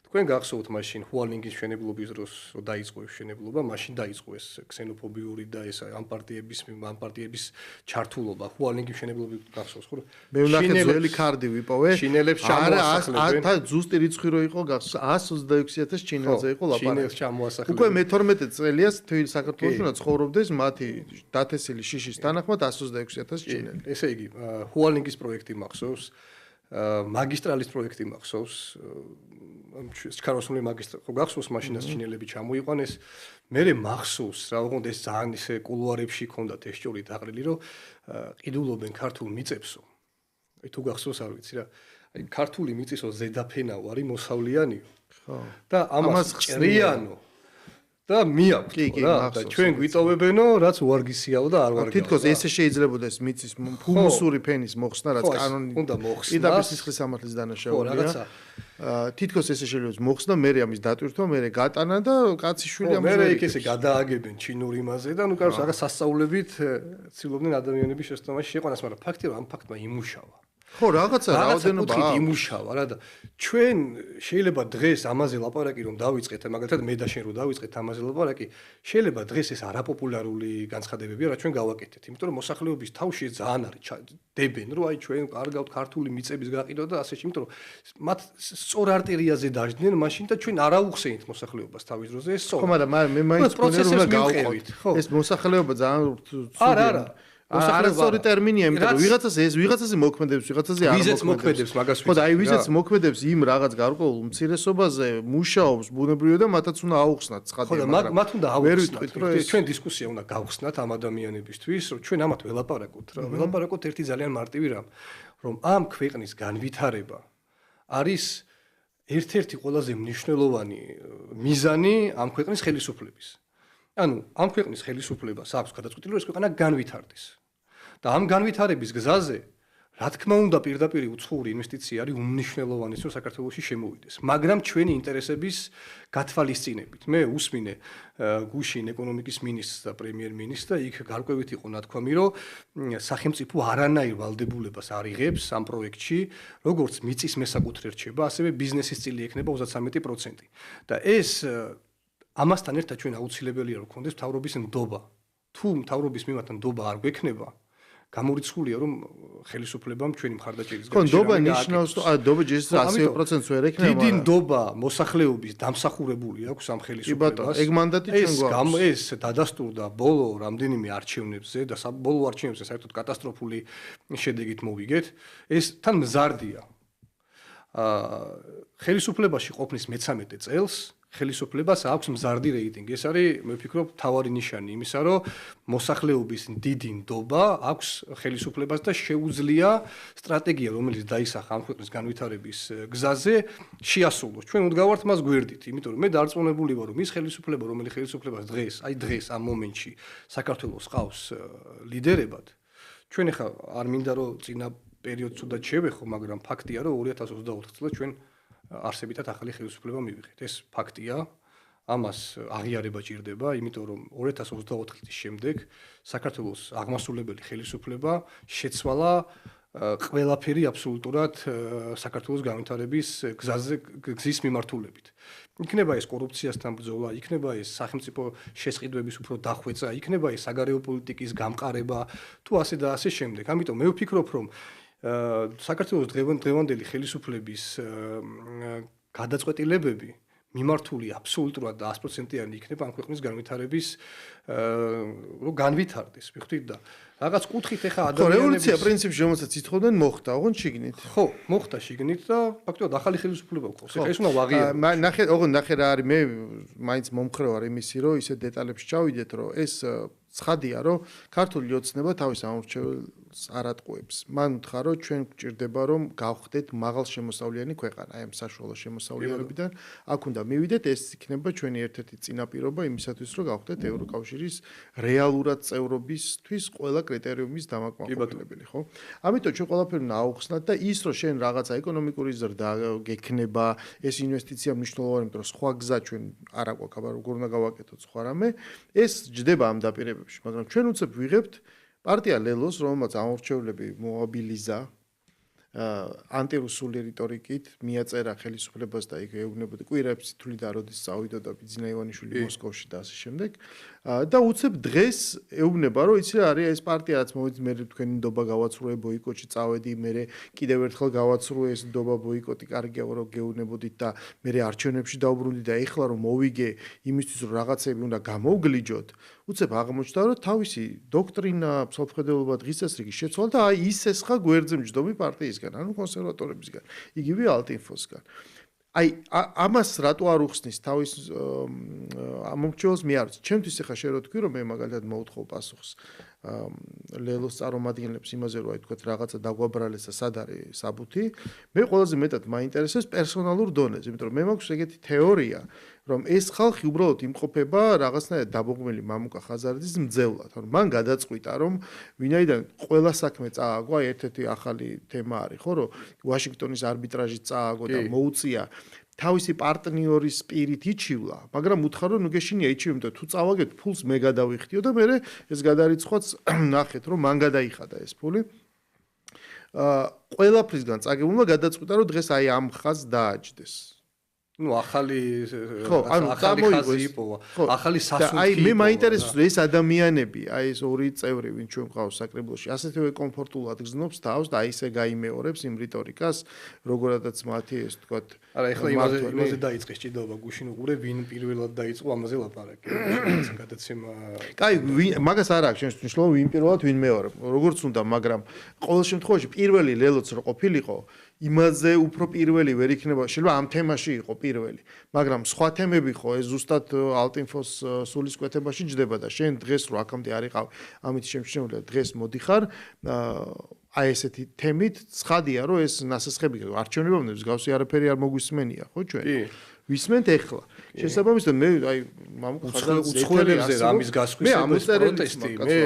[SPEAKER 2] თქვენ გახსოვთ მაშინ ჰუალინგის მშენებლობის დროს დაიწყო ეს მშენებლობა, მაშინ დაიწყო ეს ქსენოფობიური და ეს ამ პარტიების ჩართულობა. ჰუალინგის მშენებლობით გახსოვს, ხო?
[SPEAKER 1] მე ვნახე ძველი ქარდი ვიპოვე.
[SPEAKER 2] ჩინელებს ჩამოასახლებენ.
[SPEAKER 1] არა, ზუსტი რიცხვი რო იყო გახსოვს 126,000 ჩინელზე იყო ლაპარაკი.
[SPEAKER 2] ჩინელს ჩამოასახლებენ.
[SPEAKER 1] უკვე მე-12 წელია თვით საქართველოში უნდა ცხოვრობდეს მათი დათესილი შიშის თანახმად 126,000 ჩინელი.
[SPEAKER 2] ესე იგი, ჰუალინგის პროექტი მახსოვს, მაგისტრალის პროექტი მახსოვს, ჩქაროსნული მაგისტრალი ხო გახსოვს მაშინაც ჩინელები ჩამოიყვანეს. მე მახსოვს რა ოღონდ ეს ძალიან ისე კულუარებში ქონდათ ეს ჭორი დაყრილი, რომ ყიდულობენ ქართულ მიწებსო. აი თუ გახსოვს არ ვიცი რა. აი ქართული მიწისო ზედაფენაო არის მოსავლიანიო. ხო. და ამას ჭრიანო და მიაქვს რა და ჩვენ გვიტოვებენო რაც უარგისიაო და არ ვარგისია.
[SPEAKER 1] თითქოს ესე შეიძლებოდა ეს მიწის ფუმუსური ფენის მოხსნა რაც კანონი
[SPEAKER 2] უნდა მოხსნა.
[SPEAKER 1] პირდაპირ სისხლის სამართლის დანაშაულია.
[SPEAKER 2] ხო რაღაცა
[SPEAKER 1] თითქოს ესე შეიძლება მოხსნა, მე ამის დატვირთვა, მე გატანა და კაციშვილი ამაზე.
[SPEAKER 2] მე იქ ესე გადააგებენ ჩინურ იმაზე და ნუ კაროს რაღაც სასწაულებით ცდილობდნენ ადამიანების შესწავლაში შეყვანას, მაგრამ ფაქტია რომ ამ ფაქტმა იმუშავა.
[SPEAKER 1] ხო, რაღაცა რაოდენობა
[SPEAKER 2] იმუშავა რა და ჩვენ შეიძლება დღეს ამაზე ლაპარაკი რომ დავიწყეთ, მაგალითად მე და შენ რომ დავიწყეთ ამაზე ლაპარაკი, შეიძლება დღეს ეს არაპოპულარული განცხადებებია, რა ჩვენ გავაკეთეთ, იმიტომ რომ მოსახლეობის თავში ძალიან არის დებენ, რომ აი ჩვენ კარგავთ ქართული მიწების გაყიდვა და ასე, იმიტომ რომ მათ სწორ არტერიაზე დაждდნენ მაშინ და ჩვენ არ აუხსენით მოსახლეობას თავის დროზე ეს სწორ.
[SPEAKER 1] ხო, მაგრამ მე მაინც მგონია რომ უნდა გავყოთ. ეს მოსახლეობა ძალიან
[SPEAKER 2] არა
[SPEAKER 1] არასწორი ტერმინია, იმიტომ რომ ვიღაცაზე მოქმედებს, ვიღაცაზე არ
[SPEAKER 2] მოქმედებს, მაგას
[SPEAKER 1] ვიცი. ხო, აი ვიზეც მოქმედებს იმ რაღაც გარკვეულ უმცირესობაზე, მუშაობს ბუნებრივია და მათაც უნდა აუხსნათ ცხადია.
[SPEAKER 2] ხო, და მათ უნდა აუხსნათ. ჩვენ დისკუსია უნდა გავხსნათ ამ ადამიანებისთვის, რომ ჩვენ ამათ ველაპარაკოთ რა. ველაპარაკოთ ერთი ძალიან მარტივი რამ, რომ ამ ქვეყნის განვითარება არის ერთ-ერთი ყველაზე მნიშვნელოვანი მიზანი ამ ქვეყნის ხელისუფლების. ანუ ამ ქვეყნის ხელისუფლებას აქვს გადაწყვეტილი რომ ეს ქვეყანა განვითარდეს. და ამ განვითარების გზაზე რა თქმა უნდა პირდაპირ უცხოური ინვესტიცია არის უმნიშვნელოვანესი რომ საქართველოში შემოვიდეს, მაგრამ ჩვენი ინტერესების გათვალისწინებით. მე უსმინე გუშინ ეკონომიკის მინისტრს და პრემიერ-მინისტრს და იქ გარკვევით იყო ნათქვამი, რომ სახელმწიფო არანაირ ვალდებულებას არ იღებს ამ პროექტში, როგორც მიწის მესაკუთრე რჩება, ასევე ბიზნესის წილი ექნება 33%. და ეს ამასთან ერთად ჩვენ აუცილებელია რომ გქონდეს მთავრობის ნდობა. თუ მთავრობის მიმართ ნდობა არ გვექნება, გამორიცხულია რომ ხელისუფლებამ ჩვენი მხარდაჭერის
[SPEAKER 1] გარეშე ნდობა ნიშნავს რომ ნდობა ჯერ 100%-ს ვერ ექნება.
[SPEAKER 2] დიდი ნდობა მოსახლეობის დამსახურებული აქვს ამ ხელისუფლებას.
[SPEAKER 1] ეგ მანდატი ჩვენ გვაქვს.
[SPEAKER 2] ეს დადასტურდა ბოლო რამდენიმე არჩევნებზე და ბოლო არჩევნებზე საერთოდ კატასტროფული შედეგით მოვიგეთ. ეს თან მზარდია. ხელისუფლებაში ყოფნის მე-13 წელს ხელისუფლებას აქვს მზარდი რეიტინგი. ეს არის, მე ვფიქრობ, მთავარი ნიშანი იმისა, რომ მოსახლეობის დიდი ნდობა აქვს ხელისუფლებას და შეუძლია სტრატეგია, რომელიც დაისახა ამ ქვეყნის განვითარების გზაზე, შეასრულოს. ჩვენ უდგავართ მას გვერდით, იმიტომ რომ მე დარწმუნებული ვარ, რომ ის ხელისუფლება, რომელიც ხელისუფლებას დღეს ამ მომენტში საქართველოს ყავს ლიდერებად, ჩვენ ახლა არ მინდა რომ წინა პერიოდს უდად შევეხო, მაგრამ ფაქტია, რომ 2024 წელს ჩვენ არსებითად ახალი ხელისუფლება მივიღეთ. ეს ფაქტია, ამას აღიარება ჭირდება, იმიტომ რომ 2024 წლის შემდეგ საქართველოს აღმასრულებელი ხელისუფლება შეცვალა ყველაფერი აბსოლუტურად საქართველოს განვითარების გზის მიმართულებით. იქნება ეს კორუფციასთან ბრძოლა, იქნება ეს სახელმწიფო შესყიდვების უფრო დახვეწა, იქნება ეს საგარეო პოლიტიკის გამყარება, თუ ასე და ასე შემდეგ. ამიტომ მე ვფიქრობ, რომ საქართველოს დღევანდელი ხელისუფლების გადაწყვეტილებები მიმართული აბსოლუტურად და 100%-იანი იქნება ამ ქვეყნის განვითარების რომ განვითარდეს, მიხვდით და რაღაც კუთხით ახლა ადამიანების
[SPEAKER 1] რევოლუცია პრინციპში რომელსაც ითხოვდნენ მოხდა, ოღონდ შიგნით.
[SPEAKER 2] ხო, მოხდა შიგნით და ფაქტობრივად ახალი ხელისუფლება გვყავს. ეხლა ეს უნდა ვაღიაროთ.
[SPEAKER 1] ნახე რა არის, მე მაინც მომხრე ვარ იმისი, რომ ისე დეტალებში ჩავიდეთ, რომ ეს ცხადია, რომ ქართული ოცნება თავის ამორჩეველს არ ატყუებს. მან უთხრა, რომ ჩვენ გვჭირდება, რომ გავხდეთ მაღალშემოსავლიანი ქვეყანა, აი ამ საშუალო შემოსავლიანობიდან, აქ უნდა მივიდეთ, ეს იქნება ჩვენი ერთ-ერთი წინაპირობა იმისათვის, რომ გავხდეთ ევროკავშირის რეალურად წევრობისთვის ყველა კრიტერიუმის დამაკმაყოფილებელი, ხო? ამიტომ ჩვენ ყველაფერი უნდა აუხსნათ და ის, რომ შენ რაღაცა ეკონომიკური ზრდა გექნება, ეს ინვესტიცია მნიშვნელოვანი, იმიტომ რომ სხვა გზა ჩვენ არ აგვაქვს, აბა როგორ უნდა გავაკეთოთ სხვა რამე, ეს ჯდება ამ დაპირებებში, მაგრამ ჩვენ უცებ ვიღებთ პარტია ლელოს, რომელმაც ამორჩევლები მოაბილიზა ანტირუსული რიტორიკით, მიაწერა ხელისუფლებას და იქ ეუბნებოდა კვირაებს თვლიდა, როდის წავიდოდა ბიძინა ივანიშვილი მოსკოვში და ასე შემდეგ. და უცებ დღეს ეუბნება, რომ იცი რა არის ეს პარტია, რაც მოვიძ მე თქვენი ნდობა გავაცრუე ბოიკოტში წავედი, მე კიდევ ერთხელ გავაცრუე ეს ნდობა ბოიკოტი, კარგია რომ გეუბნებოდით და მე არჩევნებში დაუბრუნდი და ეხლა რომ მოვიგე იმისთვის რომ რაღაცები უნდა გამოვგლიჯოთ, უცებ აღმოჩნდა რომ თავისი დოქტრინა, მსოფლმხედველობა დღის წესრიგი შეცვალა და აი ის ეს ხა გვერდზე მჯდომი პარტიისგან, ანუ კონსერვატორებისგან, იგივე ალტინფოსგან. აი ამას რატო არ უხსნის თავის ამომრჩეველს მე არ ვიცი. ჩემთვის ახლა შე რო თქვი რომ მე მაგალითად მოუთხოვ პასუხს ლელოს წარმომადგენლებს იმაზე რომ აი თქვათ რაღაცა დაგვაბრალეს და სად არის საბუთი. მე ყველაზე მეტად მაინტერესებს პერსონალურ დონეზე, იმიტომ რომ მე მაქვს ეგეთი თეორია, რომ ეს ხალხი უბრალოდ იმყოფება რაღაცნაირად დაბოღმელი მამუკა ხაზარაძის მძევლად. ანუ მან გადაწყვიტა რომ ვინაიდან ყველა საქმე წააგო, აი ერთ-ერთი ახალი თემა არის, ხო, რომ ვაშინგტონის არბიტრაჟი წააგო და მოუწია თავისი პარტნიორის პირით იჩივლა, მაგრამ უთხრა რომ ნუ გეშინია იჩივი, იმიტომ თუ წავაგეთ ფულს მე გადავიხდიო და მე ეს გადარიცხვაც ნახეთ რომ მან გადაიხადა ეს ფული. ყველაფრისგან წაგებულმა გადაწყვიტა რომ დღეს აი ამ ხაზს დააჯდეს.
[SPEAKER 2] ну ახალი
[SPEAKER 1] ხაზი
[SPEAKER 2] იპოვა, ახალი სასუნთქი.
[SPEAKER 1] აი მე მაინტერესებს ეს ადამიანები, აი ეს ორი წევრი, ვინ ჩვენ ყავს საკრებულოში, ასეთივე კომფორტულად გზნობს თავს და აი ესე გაიმეორებს იმ რიტორიკას, როგორადაც მათი ეს თქვათ.
[SPEAKER 2] არა, ეხლა იმაზე დაიწყეს ჭიდაობა გუშინ უყურე, ვინ პირველად დაიწყო ამაზე ლაპარაკი. გადაცემა.
[SPEAKER 1] კაი, მაგას არ აქვს შენს მნიშვნელობა, ვინ პირველად, ვინ მეორე. როგორც უნდა, მაგრამ ყოველ შემთხვევაში პირველი ლელოც რო ყოფილიყო, იმაზე უფრო პირველი ვერ იქნება, შეიძლება ამ თემაში იყო პირველი, მაგრამ სხვა თემები ხო ეს ზუსტად ალტინფოს სულისკვეთებაში ჯდება და შენ დღეს რო აქამდე არ იყავ ამით შემჩნეული დღეს მოდიხარ აი ესეთი თემით ცხადია რომ ეს ნასესხები არჩევნებამდე მსგავსი არაფერი არ მოგვისმენია ხო ჩვენ ვისმენთ ეხლა შესაბამისად მე აი
[SPEAKER 2] უცხოელებზე რამის გასხვისების პროტესტი მე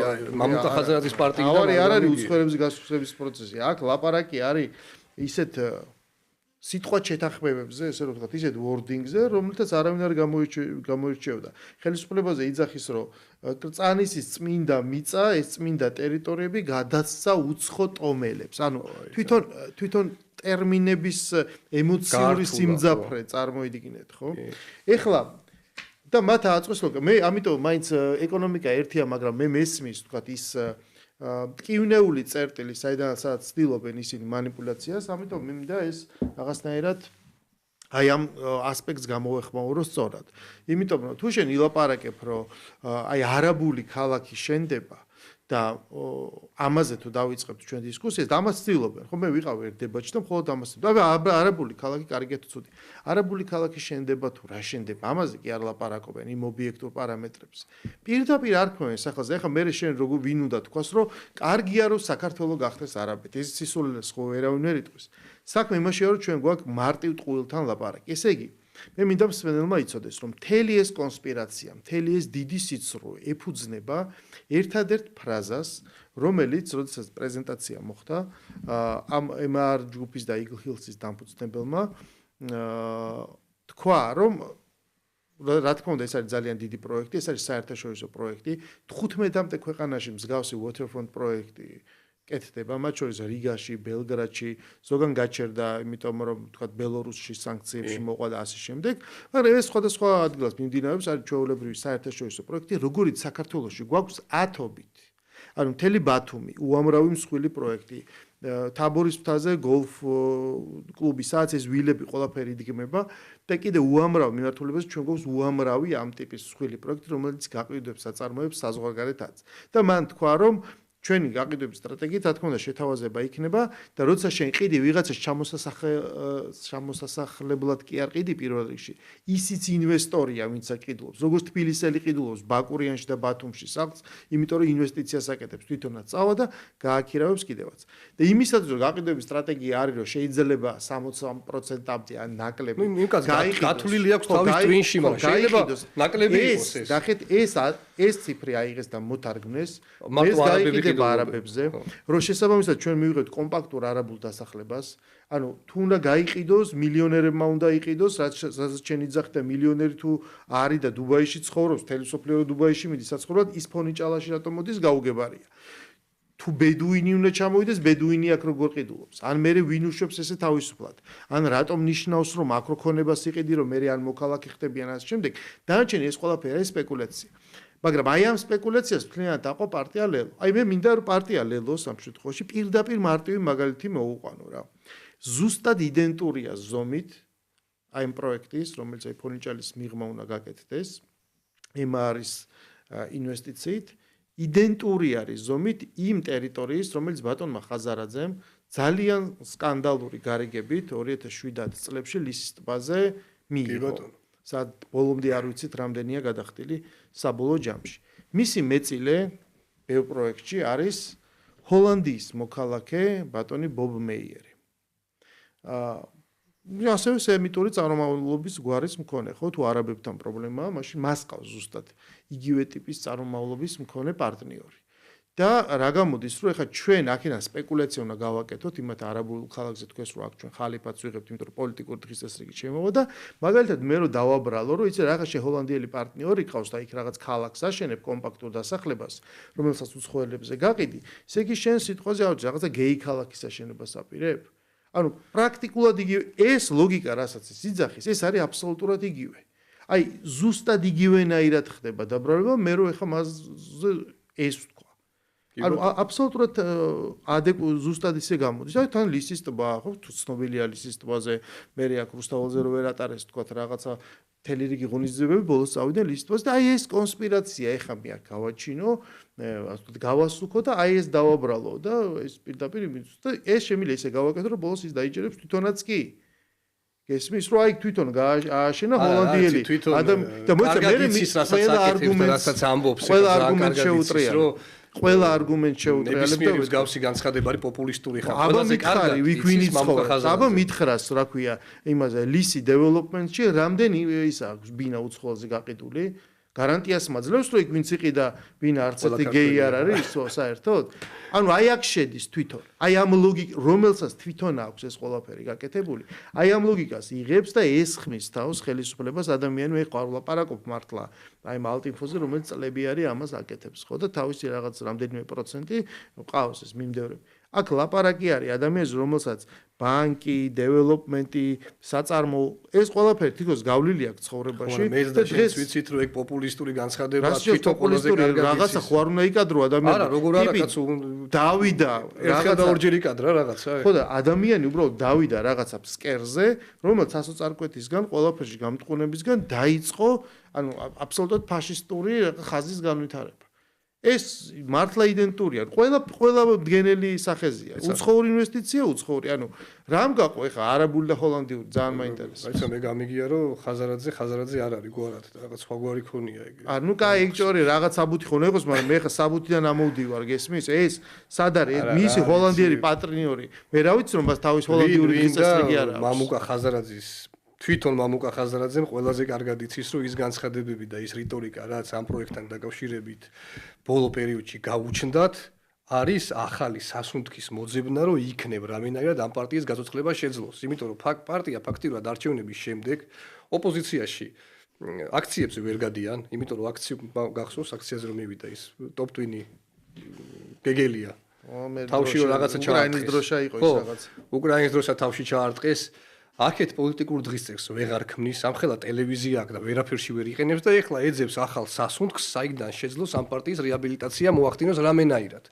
[SPEAKER 2] მამუკა ხაზარაძის პარტიიდან
[SPEAKER 1] არ არის უცხოელებზე გასხვისების პროცესი აქ ლაპარაკი არის ისეთ სიტყვათ შეთანხმებებზე, ესე რომ ვთქვათ, ისეთ wording-ზე, რომელთაც არავინ არ გამოირჩეოდა. ხელისუფლებაზე იძახის, რომ კრწანისის წმინდა მიწა, ეს წმინდა ტერიტორიები გადასცა უცხო ტომელებს. ანუ თვითონ ტერმინების ემოციური სიმძაფრე წარმოიდგინეთ, ხო? ეხლა და მათ აწყვეს, რომ მე ამიტომ მაინც ეკონომიკა ერთია, მაგრამ მე მესმის, ვთქვათ, ის ტკივნეული წერტილი, საიდანაც ცდილობენ ისინი манипуляციას, ამიტომ მე მინდა ეს რაღაცნაირად აი ამ ასპექტს გამოვეხმაურო სწორად. იმიტომ რომ თუ შენ ილაპარაკებ, რომ აი არაბული ქალაქი შენდება და ამაზე თუ დავიწყებთ ჩვენ დისკუსიას, და ამას ცდილობენ. ხო მე ვიყავ ერთ დებატში და მხოლოდ ამას ცდილობენ. არაბული ქალაქი კარგია თუ ცუდი. არაბული ქალაქი შენდება თუ რა შენდება, ამაზე კი არ ლაპარაკობენ იმ ობიექტურ პარამეტრებს. პირდაპირ არ ქმნიან სახელზე. ეხლა მე შენ როგორ ვინ უნდა თქვას, რომ კარგია რომ საქართველოს გახდეს არაბეთი. ეს სისულელეს ხო ვერავინ ვერ იტყვის. საქმე იმაშია, რომ ჩვენ გვაქვს მარტივ ტყუილთან ლაპარაკი. ესე იგი, მე მინდა მსმენელმა იცოდეს, რომ მთელი ეს კონსპირაცია, მთელი ეს დიდი სიცრუე ეფუძნება ერთადერთ ფრაზას, რომელიც, როდესაც პრეზენტაცია მოხდა, ამ MR ჯგუფის და Eagle Hills-ის დამფუძნებელმა თქვა, რომ რა თქმა უნდა, ეს არის ძალიან დიდი პროექტი, ეს არის საერთაშორისო პროექტი, 15-მდე ქვეყანაში მსგავსი waterfront პროექტი კეთდება, მათ შორის რიგაში, ბელგრადში, ზოგან გაჩერდა, იმიტომ რომ თქვა ბელორუსში სანქციებში მოყვა და ასე შემდეგ, მაგრამ ეს სხვადასხვა ადგილას მიმდინარეობს, არის ჩვეულებრივი საერთაშორისო პროექტი, როგორიც საქართველოში გვაქვს 10-ობით. ანუ მთელი ბათუმი, უამრავი მსხვილი პროექტი, თაბორის მთაზე გოლფ კლუბი, სადაც ეს ვილები ყველაფერი იდგმება და კიდე უამრავ მიმართულებაზე ჩვენ გვაქვს უამრავი ამ ტიპის მსხვილი პროექტი, რომელიც გაყიდვებს აწარმოებს საზღვარგარეთაც. და მან თქვა, რომ ჩვენი გაყიდვების სტრატეგიით, რა თქმა უნდა, შეთავაზება იქნება და როცა შენ ყიდი ვიღაცას ჩამოსასახლებლად კი არ ყიდი პირველ რიგში, ისიც ინვესტორია, ვინც აკიდულობს, როგორც თბილისელი ყიდულობს ბაკურიანში და ბათუმში სახლს, იმიტომ რომ ინვესტიციას აკეთებს თვითონაც წავა და გააქირავებს კიდევაც. და იმისაც რომ გაყიდვების სტრატეგია არის, რომ შეიძლება 60%-ამდე ან ნაკლები
[SPEAKER 2] გათვლილი აქვს თავის ტვინში, მაგრამ შეიძლება ნაკლები იყოს ეს.
[SPEAKER 1] ნახეთ, ეს ციფრი აიღეს და მოთარგმნეს, ეს გაიყიდა არაბებზე, რომ შესაბამისად ჩვენ მივიღებთ კომპაქტურ არაბულ დასახლებას, ანუ თუ უნდა გაიყიდოს, მილიონერებმა უნდა იყიდოს, რაც ჩვენ იძახთ და მილიონერი თუ არის და დუბაიში ცხოვრობს, თელესოფლიო დუბაიში მიდის საცხოვრებლად, ის ფონიჭალაში რატომ მოდის გაუგებარია. თუ ბედუინი უნდა ჩამოვიდეს, ბედუინი აქ როგორ ყიდულობს. ან მე ვინ უშვებს ესე თავისუფლად. ან რატომ ნიშნავს რომ აკროქონებას იყიდი, რომ მე ან მოქალაქე ხდებიან ასე შემდეგ. დანარჩენი ეს ყველაფერი არის სპეკულაცია. მაგრამ აი ამ სპეკულაციას მთლიანად აყო პარტია ლელო. აი მე მინდა რომ პარტია ლელოს ამ შემთხვევაში პირდაპირ მარტივი მაგალითი მოუყვანო რა. ზუსტად იდენტურია ზომით აი ამ პროექტის, რომელიც აი ფონიჭალის მიღმა უნდა გაკეთდეს, MR-ის ინვესტიციით, იდენტური არის ზომით იმ ტერიტორიის, რომელიც ბატონმა ხაზარაძემ ძალიან სკანდალური გარიგებით 2007 წლებში ლისის ტბაზე მიიღო. სად ბოლომდე არ ვიცით რამდენია გადახდილი საბოლოო ჯამში. მისი მეწილე ბევრ პროექტში არის ჰოლანდიის მოქალაქე ბატონი ბობ მეიერი. ასევე სემიტური წარმომავლობის გვარის მქონე, ხო, თუ არაბებთან პრობლემაა, მაშინ მას ყავს ზუსტად იგივე ტიპის წარმომავლობის მქონე პარტნიორი. და რა გამოდის, რომ ეხლა ჩვენ აქედან სპეკულაცია უნდა გავაკეთოთ, იმათ არაბულ ქალაქზე თქვეს, რომ აქ ჩვენ ხალიფათს ვიღებთ, იმიტომ რომ პოლიტიკური დღესასწაული შემოვა და მაგალითად მე რო დავაბრალო, რომ იცი რაღაცა ჰოლანდიელი პარტნიორი ყავს და იქ რაღაც ქალაქს აშენებ კომპაქტურ დასახლებას, რომელსაც უცხოელებზე გაყიდი, ესე იგი შენ სიტყვაზე ავჭი რაღაცა გეი ქალაქის აშენებას აპირებ? ანუ პრაქტიკულად იგივე ეს ლოგიკა, რასაც ის იძახის, ეს არის აბსოლუტურად იგივე. აი ზუსტად იგივენაირად ხდება დაბრალება, მე რო ეხლა მასზე ეს ანუ აბსოლუტურად ზუსტად ისე გამოდის. აი თან ლისის ტბა, ხო, თუ ცნობილია ლისის ტბაზე, მე აქ რუსთაველზე რო ვერ ატარეს, თქვა რაღაცა მთელი რიგი ღონისძიებები ბოლოს წავიდნენ ლისის ტბაზე და აი ეს კონსპირაცია ეხა მე აქ გავაჩინო, ასე ვთქვათ, გავასუქო და აი ეს დავაბრალო და ეს პირდაპირ იმის და ეს შემიძლია ისე გავაკეთო, რომ ბოლოს ის დაიჭერებს თვითონაც კი. გესმის, რომ აი თვითონ ააშენა ჰოლანდიელი ადამიანი და მოიცა მე არგუმენტს შეუტრია. ყველა არგუმენტ შეუტრიალებ და
[SPEAKER 2] მსგავსი განცხადება არის პოპულისტური ხარ.
[SPEAKER 1] აბა მითხარი, ვინ იცხოვს? აბა მითხრას, რა ქვია, იმაზე ლისი დეველოპმენტში რამდენი ისა ბინა უცხოელზე გაყიდული? გარანტიას მაძლევს, რომ იქ ვინც იყიდა, ვინ არც ერთი გეი არ არის, საერთოდ? ანუ აი აქ შედის თვითონ. აი ამ ლოგიკა, რომელსაც თვითონ აქვს ეს ყველაფერი გაკეთებული, აი ამ ლოგიკას იღებს და ესხმის თავს ხელისუფლებას ადამიანი მე ყარლაპარაკობ მართლა. აი მალტინფოზე, რომელიც წლები არის ამას აკეთებს, ხო და თავისი რაღაც რამდენიმე პროცენტი ყავს ეს მიმდევრები. აქ ლაპარაკი არის ადამიანს, რომელსაც ბანკი, დეველოპმენტი, საწარმოო, ეს ყველაფერი თითქოს გავლილი აქვს ცხოვრებაში
[SPEAKER 2] და დღეს ვიცით რომ ეგ პოპულისტური განცხადება თვითონ ყველაზე კარგად
[SPEAKER 1] რაღაცა ხო არ უნდა იკადრო ადამიანს.
[SPEAKER 2] არა, როგორ არა კაცო,
[SPEAKER 1] დავიდა,
[SPEAKER 2] რაღაცა და ორჯერ იკადრა რაღაცა.
[SPEAKER 1] ხო და ადამიანი უბრალოდ დავიდა რაღაცა ფსკერზე, რომელიც ასოწარკვეთისგან, ყველაფერში გამტყუნებისგან დაიწყო, ანუ აბსოლუტურად ფაშისტური ხაზის განვითარება. ეს მართლა იდენტურია. ყველა მდგენელი სახეზია. უცხოური ინვესტიცია, უცხოური. ანუ რამ გაყო ეხა არაბული და ჰოლანდიური ძალიან მაინტერესებს.
[SPEAKER 2] აი მე გამიგია რომ ხაზარაძე არ არის გვარად და რაღაც სხვაგვარი ქონია ეგ.
[SPEAKER 1] ანუ კაი ეგ ჭორი რაღაც საბუთი ხონა იყოს, მაგრამ მე ხა საბუთიდან ამოვდივარ, გესმის? ეს სად არის? მისი ჰოლანდიერი პატრინიორი. მე რა ვიცი რომ მას თავის ჰოლანდიური წესრიგი არ აქვს.
[SPEAKER 2] მამუკა ხაზარაძის თვითონ მამუკა ხაზარაძემ ყველაზე კარგად იცის რომ ის განცხადებები და ის რიტორიკა რაც ამ პროექტთან დაკავშირებით ბოლო პერიოდში გაუჩნდათ არის ახალი სასუნთქის მოძებნა რომ იქნებ რამენაირად ამ პარტიის გაწოცხლება შეძლოს იმიტომ რომ პარტია ფაქტიურად არჩევნების შემდეგ ოპოზიციაში აქციებზე ვერ გადიან იმიტომ რომ გახსოვს აქციაზე რომ მივიდა ის ტოპ-twin გეგელია თავში რაღაცა ჩაარტყეს
[SPEAKER 1] უკრაინის დროშა იყო ის რაღაც
[SPEAKER 2] უკრაინის დროშა თავში ჩაარტყეს აქეთ პოლიტიკურ დღისწესს ვეღარ ქმნის, ამხელა ტელევიზია აქვს და ვერაფერში ვერ იყენებს და ეხლა ეძებს ახალ სასუნთქს, საიდან შეძლოს ამ პარტიის რეაბილიტაცია მოახდინოს რამენაირად.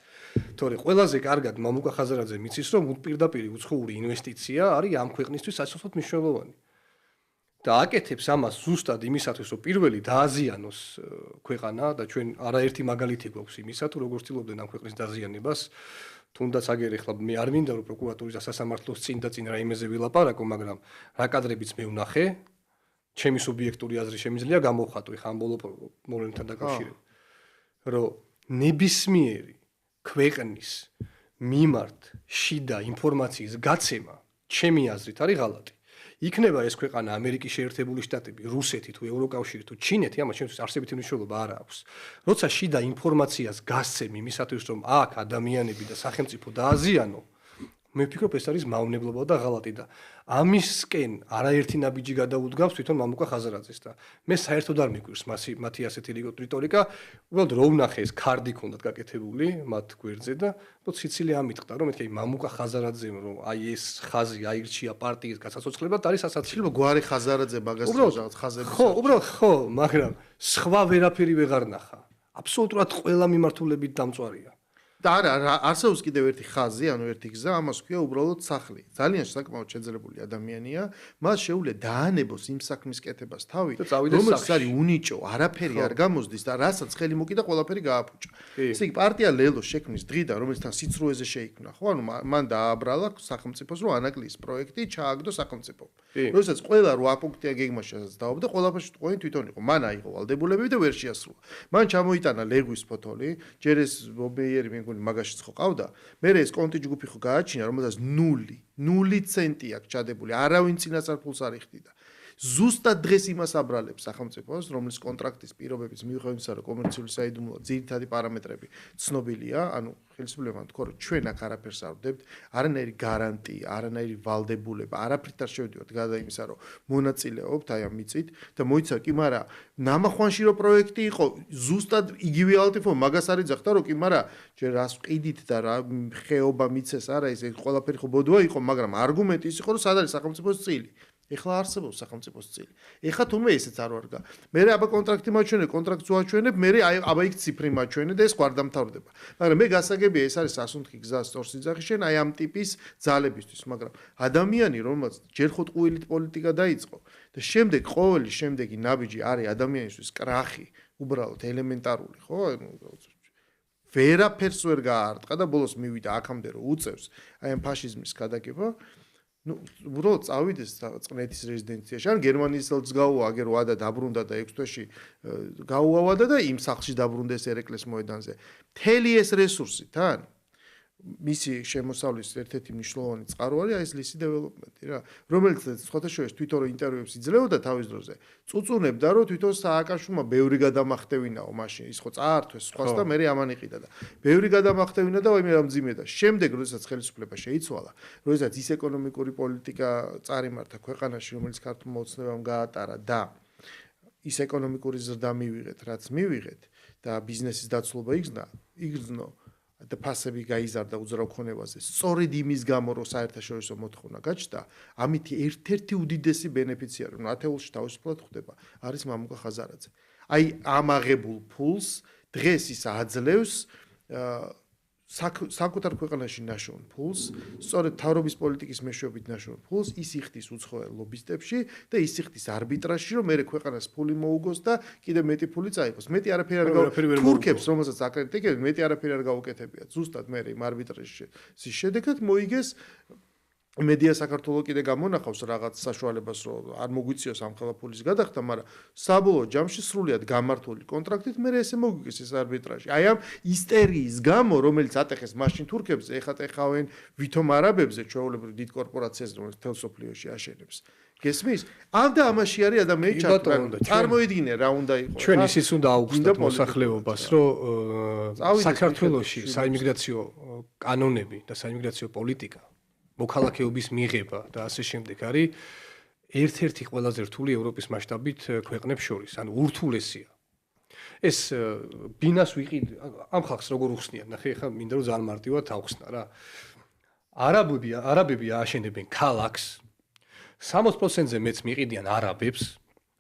[SPEAKER 2] თორე ყველაზე კარგად მამუკა ხაზარაძე მიცის, რომ პირდაპირ უცხოური ინვესტიცია არის ამ ქვეყნისთვის საშუალოდ მნიშვნელოვანი. და აკეთებს ამას ზუსტად იმისათვის, რომ პირველი დააზიანოს ქვეყანა და ჩვენ არაერთი მაგალითი გვაქვს იმისა, თუ როგორ ცდილობდნენ ამ ქვეყნის დაზიანებას. თუნდაც აგერ ეხლა მე არ მინდა რომ პროკურატურის და სასამართლოს წინ რაიმეზე ვილაპარაკო, მაგრამ რა კადრებიც მე ვნახე, ჩემი სუბიექტური აზრი შემიძლია გამოვხატო ეხლა ამ ბოლო მოვლენთან დაკავშირებით, რომ ნებისმიერი ქვეყნის მიმართ შიდა ინფორმაციის გაცემა, ჩემი აზრით არის ღალატი. იქნება ეს ქვეყანა ამერიკის შეერთებული შტატები, რუსეთი თუ ევროკავშირი თუ ჩინეთი, ამას ჩვენთვის არსებითი მნიშვნელობა არ აქვს. როცა შიდა ინფორმაციას გასცემ იმისათვის, რომ აქ ადამიანები და სახელმწიფო დააზიანო, მე ვფიქრობ, ეს არის მავნებლობა და ღალატი და ამისკენ არაერთი ნაბიჯი გადაუდგავს თვითონ მამუკა ხაზარაძეს და მე საერთოდ არ მიგვირს მათი ასეთი რიტორიკა, უბრალოდ რო ვნახე ეს ქარდი ქონდათ გაკეთებული მათ გვერდზე და სიცილე ამიტყდა, რომ მეთქი მამუკა ხაზარაძემ რომ აი ეს ხაზი აირჩია პარტიის გასაცოცხლებლად არის სასაცილო.
[SPEAKER 1] გვარი ხაზარაძე მაგას რაღაც ხაზები.
[SPEAKER 2] ხო, უბრალოდ ხო, მაგრამ სხვა ვერაფერი ვეღარ ნახა. აბსოლუტურად ყველა მიმართულებით დამწვარია.
[SPEAKER 1] და არა, არსებობს კიდევ ერთი ხაზი, ანუ ერთი გზა, ამას ქვია უბრალოდ სახლი. ძალიან საკმაოდ შეძლებული ადამიანია, მას შეუძლია დაანებოს იმ საქმის კეთებას თავი, რომელიც არის უნიჭო, არაფერი არ გამოსდის და რასაც ხელი მოკიდა, ყველაფერი გააფუჭა. ესე იგი, პარტია ლელოს შექმნის დღიდან, რომელთან სიცრუეზე შეიქმნა, ხო, ანუ მან დააბრალა სახელმწიფოს, რომ ანაკლიის პროექტი ჩააგდო სახელმწიფომ. როდესაც ყველა 8 პუნქტია გეგმაშიაც დაობდა, ყველაფერში თქვენ თვითონ იყო. მან აიღო ვალდებულებები და ვერ შეასრულა. მან ჩამოიტანა ლეგვის ფოთოლი, ჯერ ეს ბობეიერი მაგაშიც ხო ყავდა. მე ეს კონტი ჯგუფი ხო გააჩინა, რომელსაც 0 ცენტი აქვს ჩადებული, არავინ წინასწარ ფულს არ იხდიდა. ზუსტად დღეს იმას აბრალებს სახელმწიფოს, რომლის კონტრაქტის პირობებიც მიუხედავად იმისა, რომ კომერციული საიდუმლოა, ძირითადი პარამეტრები ცნობილია, ანუ ხელისუფლებამ თქვა, რომ ჩვენ აქ არაფერს არ ვდებთ, არანაირი გარანტია, არანაირი ვალდებულება, არაფრით არ შევდივართ გადა იმისა, რომ მონაწილეობთ აი ამ მიწით და მოიცა კი, მაგრამ ნამახვანში რო პროექტი იყო, ზუსტად იგივე ალტიფო მაგას არ იძახდა, რომ კი, მაგრამ ჯერ რას ვყიდით და რა ხეობა მიცეს არა ეს ყველაფერი ხო ბოდვა იყო, მაგრამ არგუმენტი ის იყო, რომ სად არის სახელმწიფოს წილი. ეხლა არსებობს სახელმწიფოს წილი. ეხლა თუმე ესეც არ ვარგა. მე აბა კონტრაქტი მაჩვენე, კონტრაქტს უაჩვენებ, მე აბა იქ ციფრი მაჩვენე და ეს ყარ დამთავრდება. მაგრამ მე გასაგებია ეს არის სასუნთქი გზა სწორსიძახი შენ აი ამ ტიპის ძალებისთვის, მაგრამ ადამიანი რომელსაც ჯერ ხო ტყუილით პოლიტიკა დაიწყო და შემდეგ ყოველი შემდეგი ნაბიჯი არის ადამიანისთვის კრახი, უბრალოდ ელემენტარული, ხო? ვერაფერს ვერ გაარტყა და ბოლოს მივიდა აქამდე რომ უწევს აი ამ ფაშიზმის გადაგება. ну, უბრალოდ წავიდეს წყნეთის რეზიდენციაში. ან გერმანიის ელჩს გაუვა, აგერ ვადა დაბრუნდა და 6 თვეში გაუავადა და იმ სახლში დაბრუნდეს ერეკლეს მოედანზე. მთელი ეს რესურსი თან მისი შემოსავლის ერთ-ერთი მნიშვნელოვანი წყარო არის ეს ლისი დეველოპმენტი რა, რომელიც სხვათა შორის თვითონ ინტერვიუებს იძლეოდა თავის დროზე. წუწუნებდა რომ თვითონ სააკაშვილმა ბევრი გადამახტევინაო მაშინ, ის ხო წაართვეს სხვას და მე ამან იყიდა და ბევრი გადამახტევინა და ვაიმე რა მძიმე და შემდეგ როდესაც ხელისუფლება შეიცვალა, როდესაც ის ეკონომიკური პოლიტიკა წარიმართა ქვეყანაში, რომელიც ქართულმა ოცნებამ გაატარა და ის ეკონომიკური ზრდა მივიღეთ, რაც მივიღეთ და ბიზნესის დაცულობა იგრძნო და ფასები გაიზარდა უძრავ ქონებაზე. სწორედ იმის გამო, რომ საერთაშორისო მოთხოვნა გაჩნდა, ამითი ერთ-ერთი უდიდესი ბენეფიციარი, რომ ათეულში თავისუფლად ხდება, არის მამუკა ხაზარაძე. აი ამ აღებულ ფულს დღეს ის აძლევს საკუთარ ქვეყანაში ნაშოვნ ფულს, სწორედ თავრობის პოლიტიკის მეშვეობით ნაშოვნ ფულს ის იხდის უცხოელ ლობისტებში და ის იხდის არბიტრაჟში, რომ მე ქვეყანას ფული მოუგოს და კიდე მეტი ფული წაიღოს. მეტი არაფერი არ თურქებს, რომელსაც აკრიტიკებენ, მეტი არაფერი არ გაუკეთებიათ. ზუსტად მე იმ არბიტრაჟის შედეგად მოიგეს მედია საქართველოს კიდე გამონახავს რაღაც საშუალებას, რომ არ მოგვიწიოს ამ ხელაფულის გადახდა, მაგრამ საბოლოო ჯამში სრულიად გამართული კონტრაქტით მე ესე მოგვიგეს ეს არბიტრაჟი. აი ამ ისტერიის გამო, რომელიც ატეხეს მაშინ თურქებზე, ეხლა ტეხავენ ვითომ არაბებზე, ჩვეულებრივ დიდ კორპორაციას, რომელიც თელ სოფლიოში აშენებს. გესმის? ამ და ამაში არის ადამიანი ჩართული. წარმოიდგინე რა უნდა იყოს.
[SPEAKER 2] ჩვენ ისიც უნდა აუგზავნოთ მოსახლეობას, რომ საქართველოში საიმიგრაციო კანონები და საიმიგრაციო პოლიტიკა მოქალაქეობის მიღება და ასე შემდეგ არის ერთ-ერთი ყველაზე რთული ევროპის მასშტაბით ქვეყნებს შორის, ანუ ურთულესია. ეს ბინას ვიყიდ ამ ხალხს როგორ უხსნიან, ნახე ხა მინდა რომ ძალიან მარტივად ავხსნა რა. არაბები აშენებენ ქალაქს 60%-ზე მეც მიყიდიან არაბებს,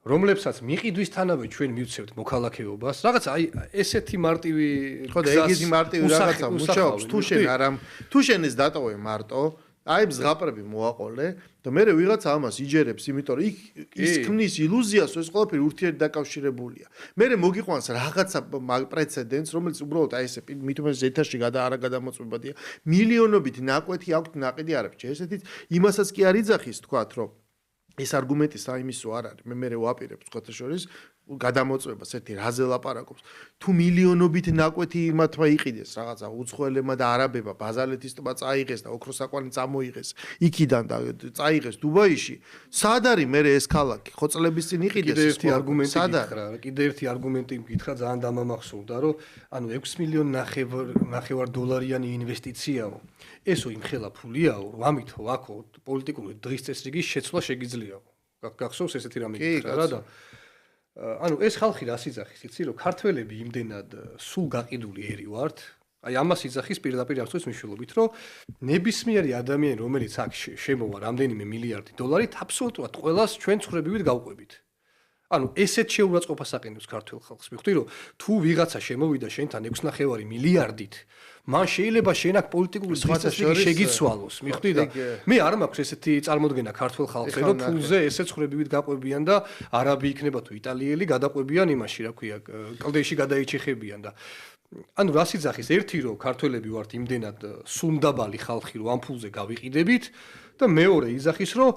[SPEAKER 2] რომლებსაც მიყიდვისთანავე ჩვენ მივცევთ მოქალაქეობას. რაღაც აი ესეთი მარტივი
[SPEAKER 1] ხო და ეგეთი მარტივი რაღაცა მუშაობს. თუ შენ ეს დატოვე მარტო აი ზღაპრები მოაყოლე და მე ვიღაცა ამას იჯერებს, იმიტომ რომ ის ქმნის ილუზიას, რომ ეს ყველაფერი ურთიერთდაკავშირებულია. მე მოგიყვანს რაღაცა პრეცედენტს, რომელიც უბრალოდ აი ესე მithumetes ეთერში არა გადამოწმებადია. მილიონობით ნაკვეთი აქვთ ნაყიდი არაბეთში. ესეთიც იმასაც კი არ იძახის თქვათ, რომ ეს არგუმენტი საიმისო არ არის. მე ვაპირებ სხვათა შორის გადამოწმებას ერთი რაზე ლაპარაკობს. თუ მილიონობით ნაკვეთი იმათმა იყიდეს რაღაცა უცხოელებმა და არაბებმა ბაზალეთის ტბა წაიღეს და ოქროსაკვანი წამოიღეს იქიდან და წაიღეს დუბაიში, სად არის მე ეს ქალაქი? ხო წლების წინ იყიდეს
[SPEAKER 2] ეს არგუმენტი გითხრა, კიდე ერთი არგუმენტი გითხრა ძალიან დამამახსოვრდა, რომ ანუ 6 მილიონ ნახევარ დოლარიანი ინვესტიციაო. ესო იმხელა ფულიაო, რომ ამითო აქო პოლიტიკური დღის წესრიგის შეცვლა შეგიძლიაო. გახსოვს ესეთი რამე გითხრა რა და ანუ ეს ხალხი რას იძახის, იცი რომ ქართველები იმდენად სულ გაყიდული ერი ვართ, აი ამას იძახის პირდაპირ აღწევს მნიშვნელობით, რომ ნებისმიერი ადამიანი, რომელიც აქ შემოვა რამდენიმე მილიარდი დოლარით, აბსოლუტურად ყველას ჩვენ ცხრებივით გავყვებით. ანუ ესეთ შეურაცხყოფას აყენებს ქართულ ხალხს. მიხვდი რომ თუ ვიღაცა შემოვიდა შენთან 6.5 მილიარდით, მან შეიძლება შენ აქ პოლიტიკური წესრიგი შეგიცვალოს, მიხვდი და მე არ მაქვს ესეთი წარმოდგენა ქართულ ხალხზე, რომ ფულზე ესეთ ცხრებივით გაყვებიან და არაბი იქნება თუ იტალიელი გადაყვებიან იმაში, რა ქვია, კლდეში გადაიჩეხებიან და ანუ რას იძახის ერთი რომ ქართველები ვართ იმდენად სუნდაბალი ხალხი რომ ამ ფულზე გავიყიდებით და მეორე იძახის რომ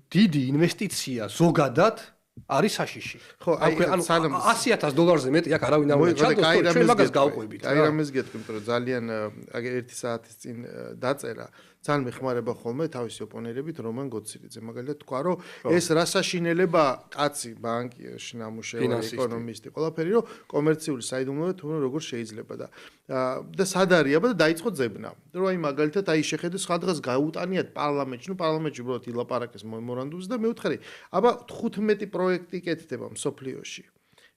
[SPEAKER 2] დიდი ინვესტიცია ზოგადად არის საშიში. ხო, აი ანუ $100,000 მეტი აქ არავინ არ უნდა ჩადოს, ჩვენ მაგას გავყვებით.
[SPEAKER 1] აი რამეს გეტყვი, იმიტომ რომ ძალიან აგერ 1 საათის წინ დაწერა, ძალიან მეხმარება ხოლმე თავისი ოპონერებით რომან გოცირიძე. მაგალითად თქვა, რომ ეს რასაშინელება კაცი, ბანკიერში ნამუშევარი, ეკონომისტი, ყველაფერი, რომ კომერციული საიდუმლოა თუ როგორ შეიძლება და სად არის აბა და დაიწყო ძებნა. რომ აი მაგალითად აი შეხედე სხვა დღეს გაუტანიათ პარლამენტში, ნუ პარლამენტში უბრალოდ ილაპარაკეს მემორანდუმზე და მეუთხარი, აბა 15 პროექტი კეთდება მსოფლიოში.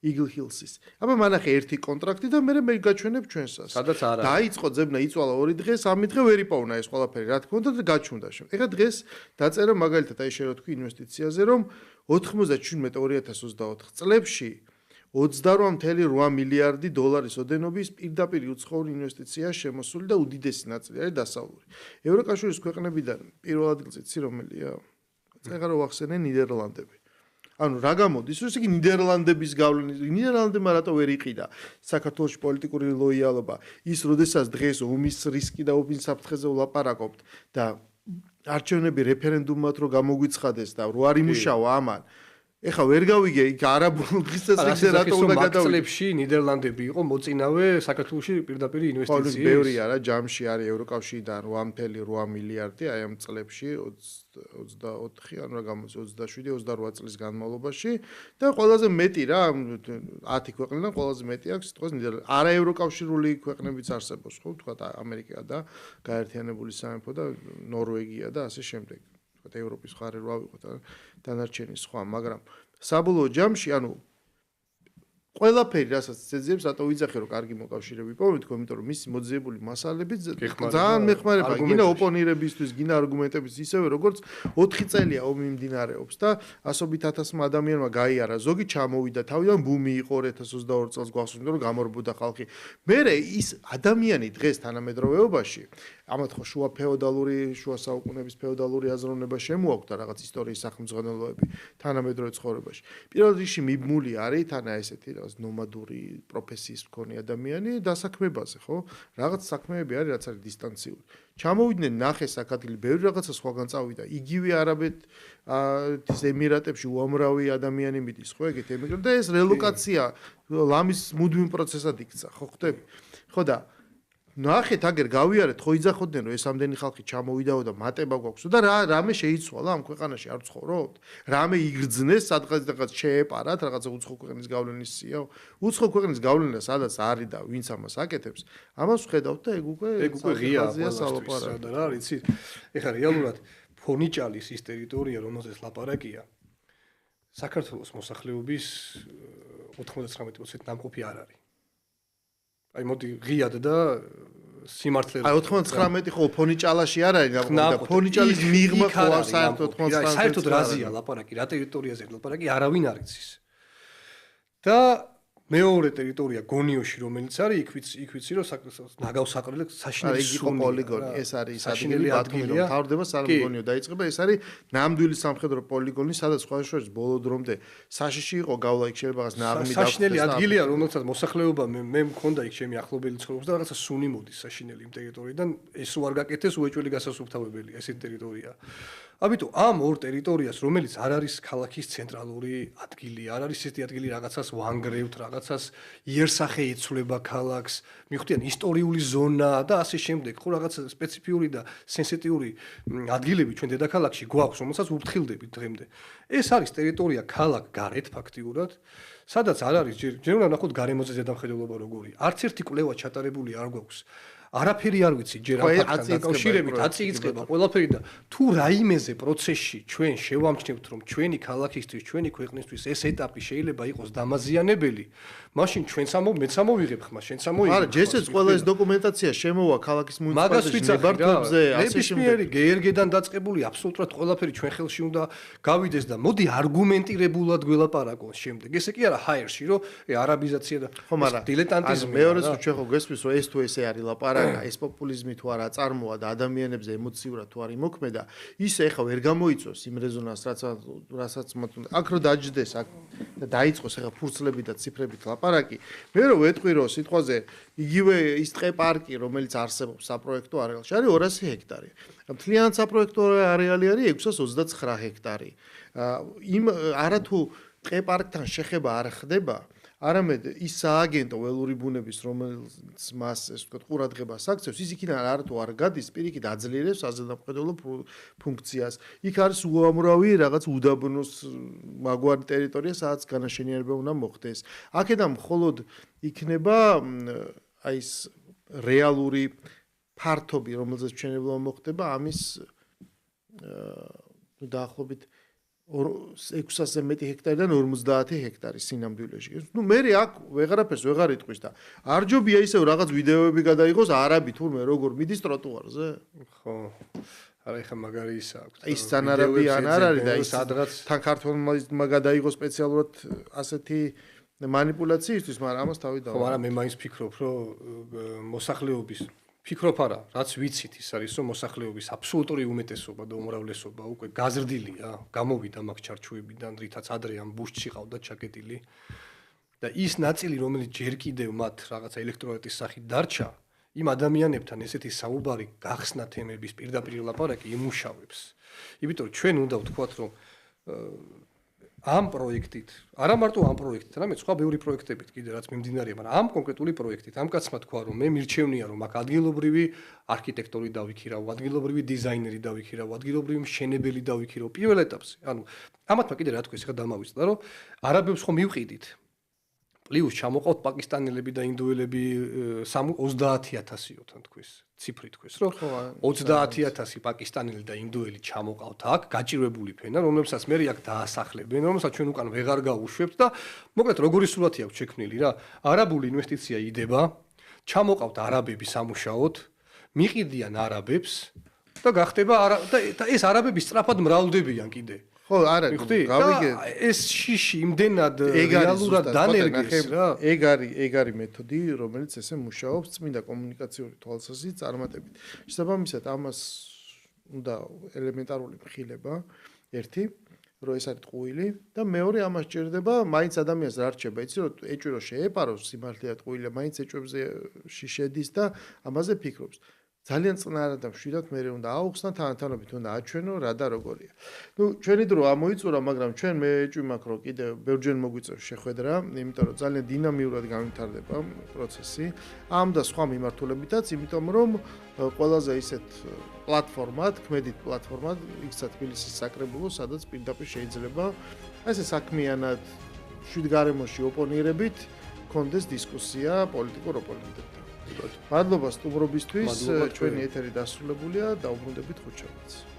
[SPEAKER 1] Eagle Hills-ის. აბა მანახე ერთი კონტრაქტი და მე გაჩვენებ ჩვენსას.
[SPEAKER 2] სადაც არ არის.
[SPEAKER 1] დაიწყო ძებნა, იწვალა 2 დღეს, 3 დღე ვერ იპოვნა ეს ყველაფერი, რა თქმა უნდა და გაჩუნდა შენ. ეხლა დღეს დაწერა მაგალითად აი შე რო თქვი ინვესტიციაზე, რომ 97-2024 წლებში 28.8 მილიარდი დოლარის ოდენობის პირდაპირ უცხოური ინვესტიცია შემოსული და უდიდესი ნაწილი არის დასავლური. ევროკავშირის ქვეყნებიდან პირველ ადგილზე ცი რომელია? წეგა რო ვახსენე ნიდერლანდები. ანუ რა გამოდის, რომ იგი ნიდერლანდების გავლენის, ნიდერლანდებმა რატო ვერ იყიდა საქართველოს პოლიტიკური ლოიალობა, ის როდესაც დღეს ომის რისკი და ომის საფრთხეზე ვლაპარაკობთ და არჩევნები რეფერენდუმად რო გამოგვიცხადეს და რო არ იმუშავა ამან ეხლა ვერ გავიგე იქ არაბულ დღესასწაულზე რატო უნდა გადავიდე
[SPEAKER 2] წლებში ნიდერლანდები იყო მოწინავე საქართველოში პირდაპირ ინვესტიციის.
[SPEAKER 1] ბევრია რა ჯამში არის ევროკავშირიდან 8.8 მილიარდი აი ამ წლებში 24 ანუ რა გამოდის 27-28 წლის განმავლობაში და ყველაზე მეტი რა 10 ქვეყნიდან ყველაზე მეტი აქვს სიტყვას ნიდერლანდები. არაევროკავშირული ქვეყნებიც არსებობს ხო თქვა ამერიკა და გაერთიანებული სამეფო და ნორვეგია და ასე შემდეგ. ევროპის მხარე რო ავიღოთ დანარჩენი სხვა, მაგრამ საბოლოო ჯამში, ანუ ყველაფერი რასაც ძეძებს, რატო ვიძახე რომ კარგი მოკავშირეები პოვეთ, იმიტომ რომ მისი მოძიებული მასალები ძალიან მეხმარება, გინა ოპონირებისთვის, გინა არგუმენტების ისევე როგორც 4 წელია ომი მიმდინარეობს და ასობით ათასმა ადამიანმა გაიარა, ზოგი ჩამოვიდა თავიდან ბუმი იყო 2022 წელს გვახსოვს, რომ გამორბოდა ხალხი. მერე ის ადამიანი დღეს თანამედროვეობაში ამათ ხო შუა ფეოდალური, შუა საუკუნეების ფეოდალური აზროვნება შემოაქვს და რაღაც ისტორიის სახელმძღვანელოები თანამედროვე ცხოვრებაში. პირველ რიგში მიბმული არის თანა ესეთი რაღაც ნომადური პროფესიის მქონე ადამიანი დასაქმებაზე, ხო? რაღაც საქმეები არის, რაც არის დისტანციური. ჩამოვიდნენ ნახეს საქართველოს ბევრი რაღაცა სხვაგან წავიდა. იგივე არაბეთის ემირატებში უამრავი ადამიანი მიდის, ხო, ეგეთ ემიგრანტ და ეს რელოკაცია ლამის მუდმივ პროცესად იქცა, ხო ხტები? ხო და ნახეთ აგერ გავიარეთ ხო იძახოდნენ რომ ეს ამდენი ხალხი ჩამოვიდაო და მატება გვაქვსო და რამე შეიცვალა ამ ქვეყანაში არ ცხოვრობთ რამე იგრძნეს სადღაც შეეპარათ რაღაცა უცხო ქვეყნის გავლენის სია უცხო ქვეყნის გავლენა სადაც არის და ვინც ამას აკეთებს ამას ვხედავთ და ეგ უკვე
[SPEAKER 2] ღიაა სალაპარაკო და რა ვიცი ეხლა რეალურად ფონიჭალის ის ტერიტორია რომელზეც ლაპარაკია საქართველოს მოსახლეობის 99% ნამყოფი არ არის აი მოდი ღიად და სიმართლე
[SPEAKER 1] აი 99 ხო ფონიჭალაში არ არის და ფონიჭალის მიღმა ხო არ საერთოდ 99
[SPEAKER 2] საერთოდ რაზია ლაპარაკი რა ტერიტორიაზე ლაპარაკი არავინ არ იცის და მეორე ტერიტორია გონიოში რომელიც არის იქ ვიცი რომ ნაგავს საყრელი საშინელი
[SPEAKER 1] იყო პოლიგონი ეს არის საშინელი ადგილი თავდება სალგონიო დაიწყება ეს არის ნამდვილი სამხედრო პოლიგონი სადაც სხვადასხვა ბოლო დრომდე საშიში იყო გავლა იქ შეიძლება რაღაც ნაღმი და
[SPEAKER 2] საშინელი ადგილია რომელსაც მოსახლეობა მე მქონდა იქ ჩემი ახლობელი ცხოვრობს და რაღაცა სუნი მოდის საშინელი იმ ტერიტორიიდან ეს უარ გაკეთეს უეჭველი გასასუფთავებელი ეს ტერიტორია ამიტომ ამ ორ ტერიტორიას რომელიც არ არის ქალაქის ცენტრალური ადგილი არ არის ესეთი ადგილი რაღაცას ვანგრევთ რაღაცას იერსახე იცვლება ქალაქს მიხვდიან ისტორიული ზონა და ასე შემდეგ ხო რაღაც სპეციფიური და სენსიტიური ადგილები ჩვენ დედაქალაქში გვაქვს რომელსაც ვფრთხილდებით დღემდე ეს არის ტერიტორია ქალაქ გარეთ ფაქტიურად სადაც არ არის ჯერ უნდა ნახოთ გარემოზე ზედამხედველობა როგორია არც ერთი კვლევა ჩატარებული არ გვაქვს არაფერი არ ვიცი ჯერ ამ ფაქტთან დაკავშირებით აწიიწება ყველაფერი და თუ რაიმეზე პროცესში ჩვენ შევამჩნევთ რომ ჩვენი ქალაქისთვის ჩვენი ქვეყნისთვის ეს ეტაპი შეიძლება იყოს დამაზიანებელი მაშინ ჩვენც მეც ამოვიღებ ხმა შენც ამოიღებ
[SPEAKER 1] არა ჯესეც ყველა ეს დოკუმენტაცია შემოვა ქალაქის მუნიციპალიტეტის ნებართვებზე
[SPEAKER 2] ასე შემდეგ გერგედან დაწყებული აბსოლუტურად ყველაფერი ჩვენ ხელში უნდა გავიდეს და მოდი არგუმენტირებულად გველაპარაკოს შემდეგ ესე კი არა ჰაერში რომ არაბიზაცია და დილეტანტიზმი
[SPEAKER 1] მეორეც ჩვენ ხო გესმის რომ ეს თუ ესე არის ლაპარაკი ეს პოპულიზმი თუ არა წარმოა და ადამიანებზე ემოციურად თუ არ იმოქმედა ისე ეხა ვერ გამოიწვევს იმ რეზონანსს რასაც აქ რო დაჯდეს აქ და დაიწყოს ეხა ფურცლები და ციფრებით ლაპარაკი მე რო ვეტყვი რომ სიტყვაზე იგივე ის ტყე-პარკი რომელიც არსებობს საპროექტო არეალში არის 200 ჰექტარი მთლიანად საპროექტო არეალი არის 629 ჰექტარი იმ არათუ ტყე-პარკთან შეხება არ ხდება არამედ ის სააგენტო ველური ბუნების რომელიც მას ესე ვთქვათ ყურადღებას აქცევს ის იქიდან არათუ არ გადის პირიქით აძლიერებს საზედამხედველო ფუნქციას იქ არის უამრავი რაღაც უდაბნოს მაგვარი ტერიტორია სადაც განაშენიანება უნდა მოხდეს აქედან მხოლოდ იქნება აი ეს რეალური ფართობი რომელზეც მშენებლობა მოხდება ამის დაახლოებით 600-ზე მეტი ჰექტარიდან 50 ჰექტარი სინამდვილეში. ნუ მე აქ ვეღარაფერს ვეღარ იტყვის და არ ჯობია ისევ რაღაც ვიდეოები გადაიღოს არაბი თურმე როგორ მიდის ტროტუარზე?
[SPEAKER 2] ხო. არა ეხა მაგარი ისა აქვს.
[SPEAKER 1] ის სანარაბი ან არ არის და ის სადღაც თან ქართველმა გადაიღო სპეციალურად ასეთი манипуляციისთვის, მაგრამ ამას თავი დავა.
[SPEAKER 2] ხო, მაგრამ მე მაინც ფიქრობ, რომ მოსახლეობის ფიქრობ არა, რაც ვიცით ის არის, რომ მოსახლეობის აბსოლუტური უმეტესობა და უმრავლესობა უკვე გაზრდილია, გამოვიდა მაგ ჩარჩოებიდან, რითაც ადრე ამ ბუშჩი ყავდა ჩაკეტილი. და ის ნაწილი, რომელიც ჯერ კიდევ მათ რაღაცა ელექტროენერგიის სახით დარჩა, იმ ადამიანებთან ესეთი საუბარი გახსნა თემების პირდაპირ ლაპარაკი იმუშავებს. იმიტომ რომ ჩვენ უნდა ვთქვათ, რომ ამ პროექტით, არა მარტო ამ პროექტით, არამედ სხვა ბევრი პროექტებით კიდე რაც მიმდინარეა, მაგრამ ამ კონკრეტული პროექტით, ამ კაცმა თქვა, რომ მე მირჩევნია, რომ აქ ადგილობრივი არქიტექტორი დავიქირავ, ადგილობრივი დიზაინერი დავიქირავ, ადგილობრივი მშენებელი დავიქირავ პირველ ეტაპზე. ანუ ამათმა კიდე რა თქვა, ეხლა დამავიწყდა, რომ არაბებს ხომ მივყიდით. პლუს ჩამოყავთ პაკისტანელები და ინდოელები 30000-ო თან თქვის, ციფრი თქვის, რომ 30000 პაკისტანელი და ინდოელი ჩამოყავთ აქ, გაჭირვებული ფენა, რომელსაც მე აქ დაასახლებენ, რომელსაც ჩვენ უკან ვეღარ გავუშვებთ და მოკლედ როგორი სურათი აქვს შექმნილი რა. არაბული ინვესტიცია იდება, ჩამოყავთ არაბები სამუშაოდ, მიყიდიან არაბებს და გახდება და ეს არაბები სწრაფად მრავლდებიან კიდე.
[SPEAKER 1] ხო, არა, გავიგე.
[SPEAKER 2] ეს შიში იმდენად რეალურად დანერგეს რა.
[SPEAKER 1] ეგ არის მეთოდი, რომელიც ესე მუშაობს წმინდა კომუნიკაციური თვალსაზრისით წარმატებით. შესაბამისად, ამას უნდა ელემენტარული მხილება, ერთი, რომ ეს არის ტყუილი და მეორე ამას ჭირდება, მაინც ადამიანს რა რჩება, იცი რომ ეჭვირო შეეპაროს სიმართლეა ტყუილია, მაინც ეჭვებზე შედის და ამაზე ფიქრობს. ძალიან წნარად და მშვიდად მე უნდა აუხსნა თანათანობით უნდა აჩვენო რა და როგორია. ნუ ჩვენი დრო ამოიწურა, მაგრამ ჩვენ მე ეჭვი მაქვს რომ კიდე ბევრჯერ მოგვიწევს შეხვედრა, იმიტომ რომ ძალიან დინამიურად განვითარდება პროცესი ამ და სხვა მიმართულებითაც, იმიტომ რომ ყველაზე ისეთ პლატფორმად, ქმედით პლატფორმად, იქცა თბილისის საკრებულო, სადაც პირდაპირ შეიძლება ესე საქმიანად შვიდგარემოში ოპონირებით კონდეს დისკუსია პოლიტიკურ ოპონენტებთან. მადლობა სტუმრობისთვის, ჩვენი ეთერი დასრულებულია, დაუბრუნდებით ხუთშაბათს.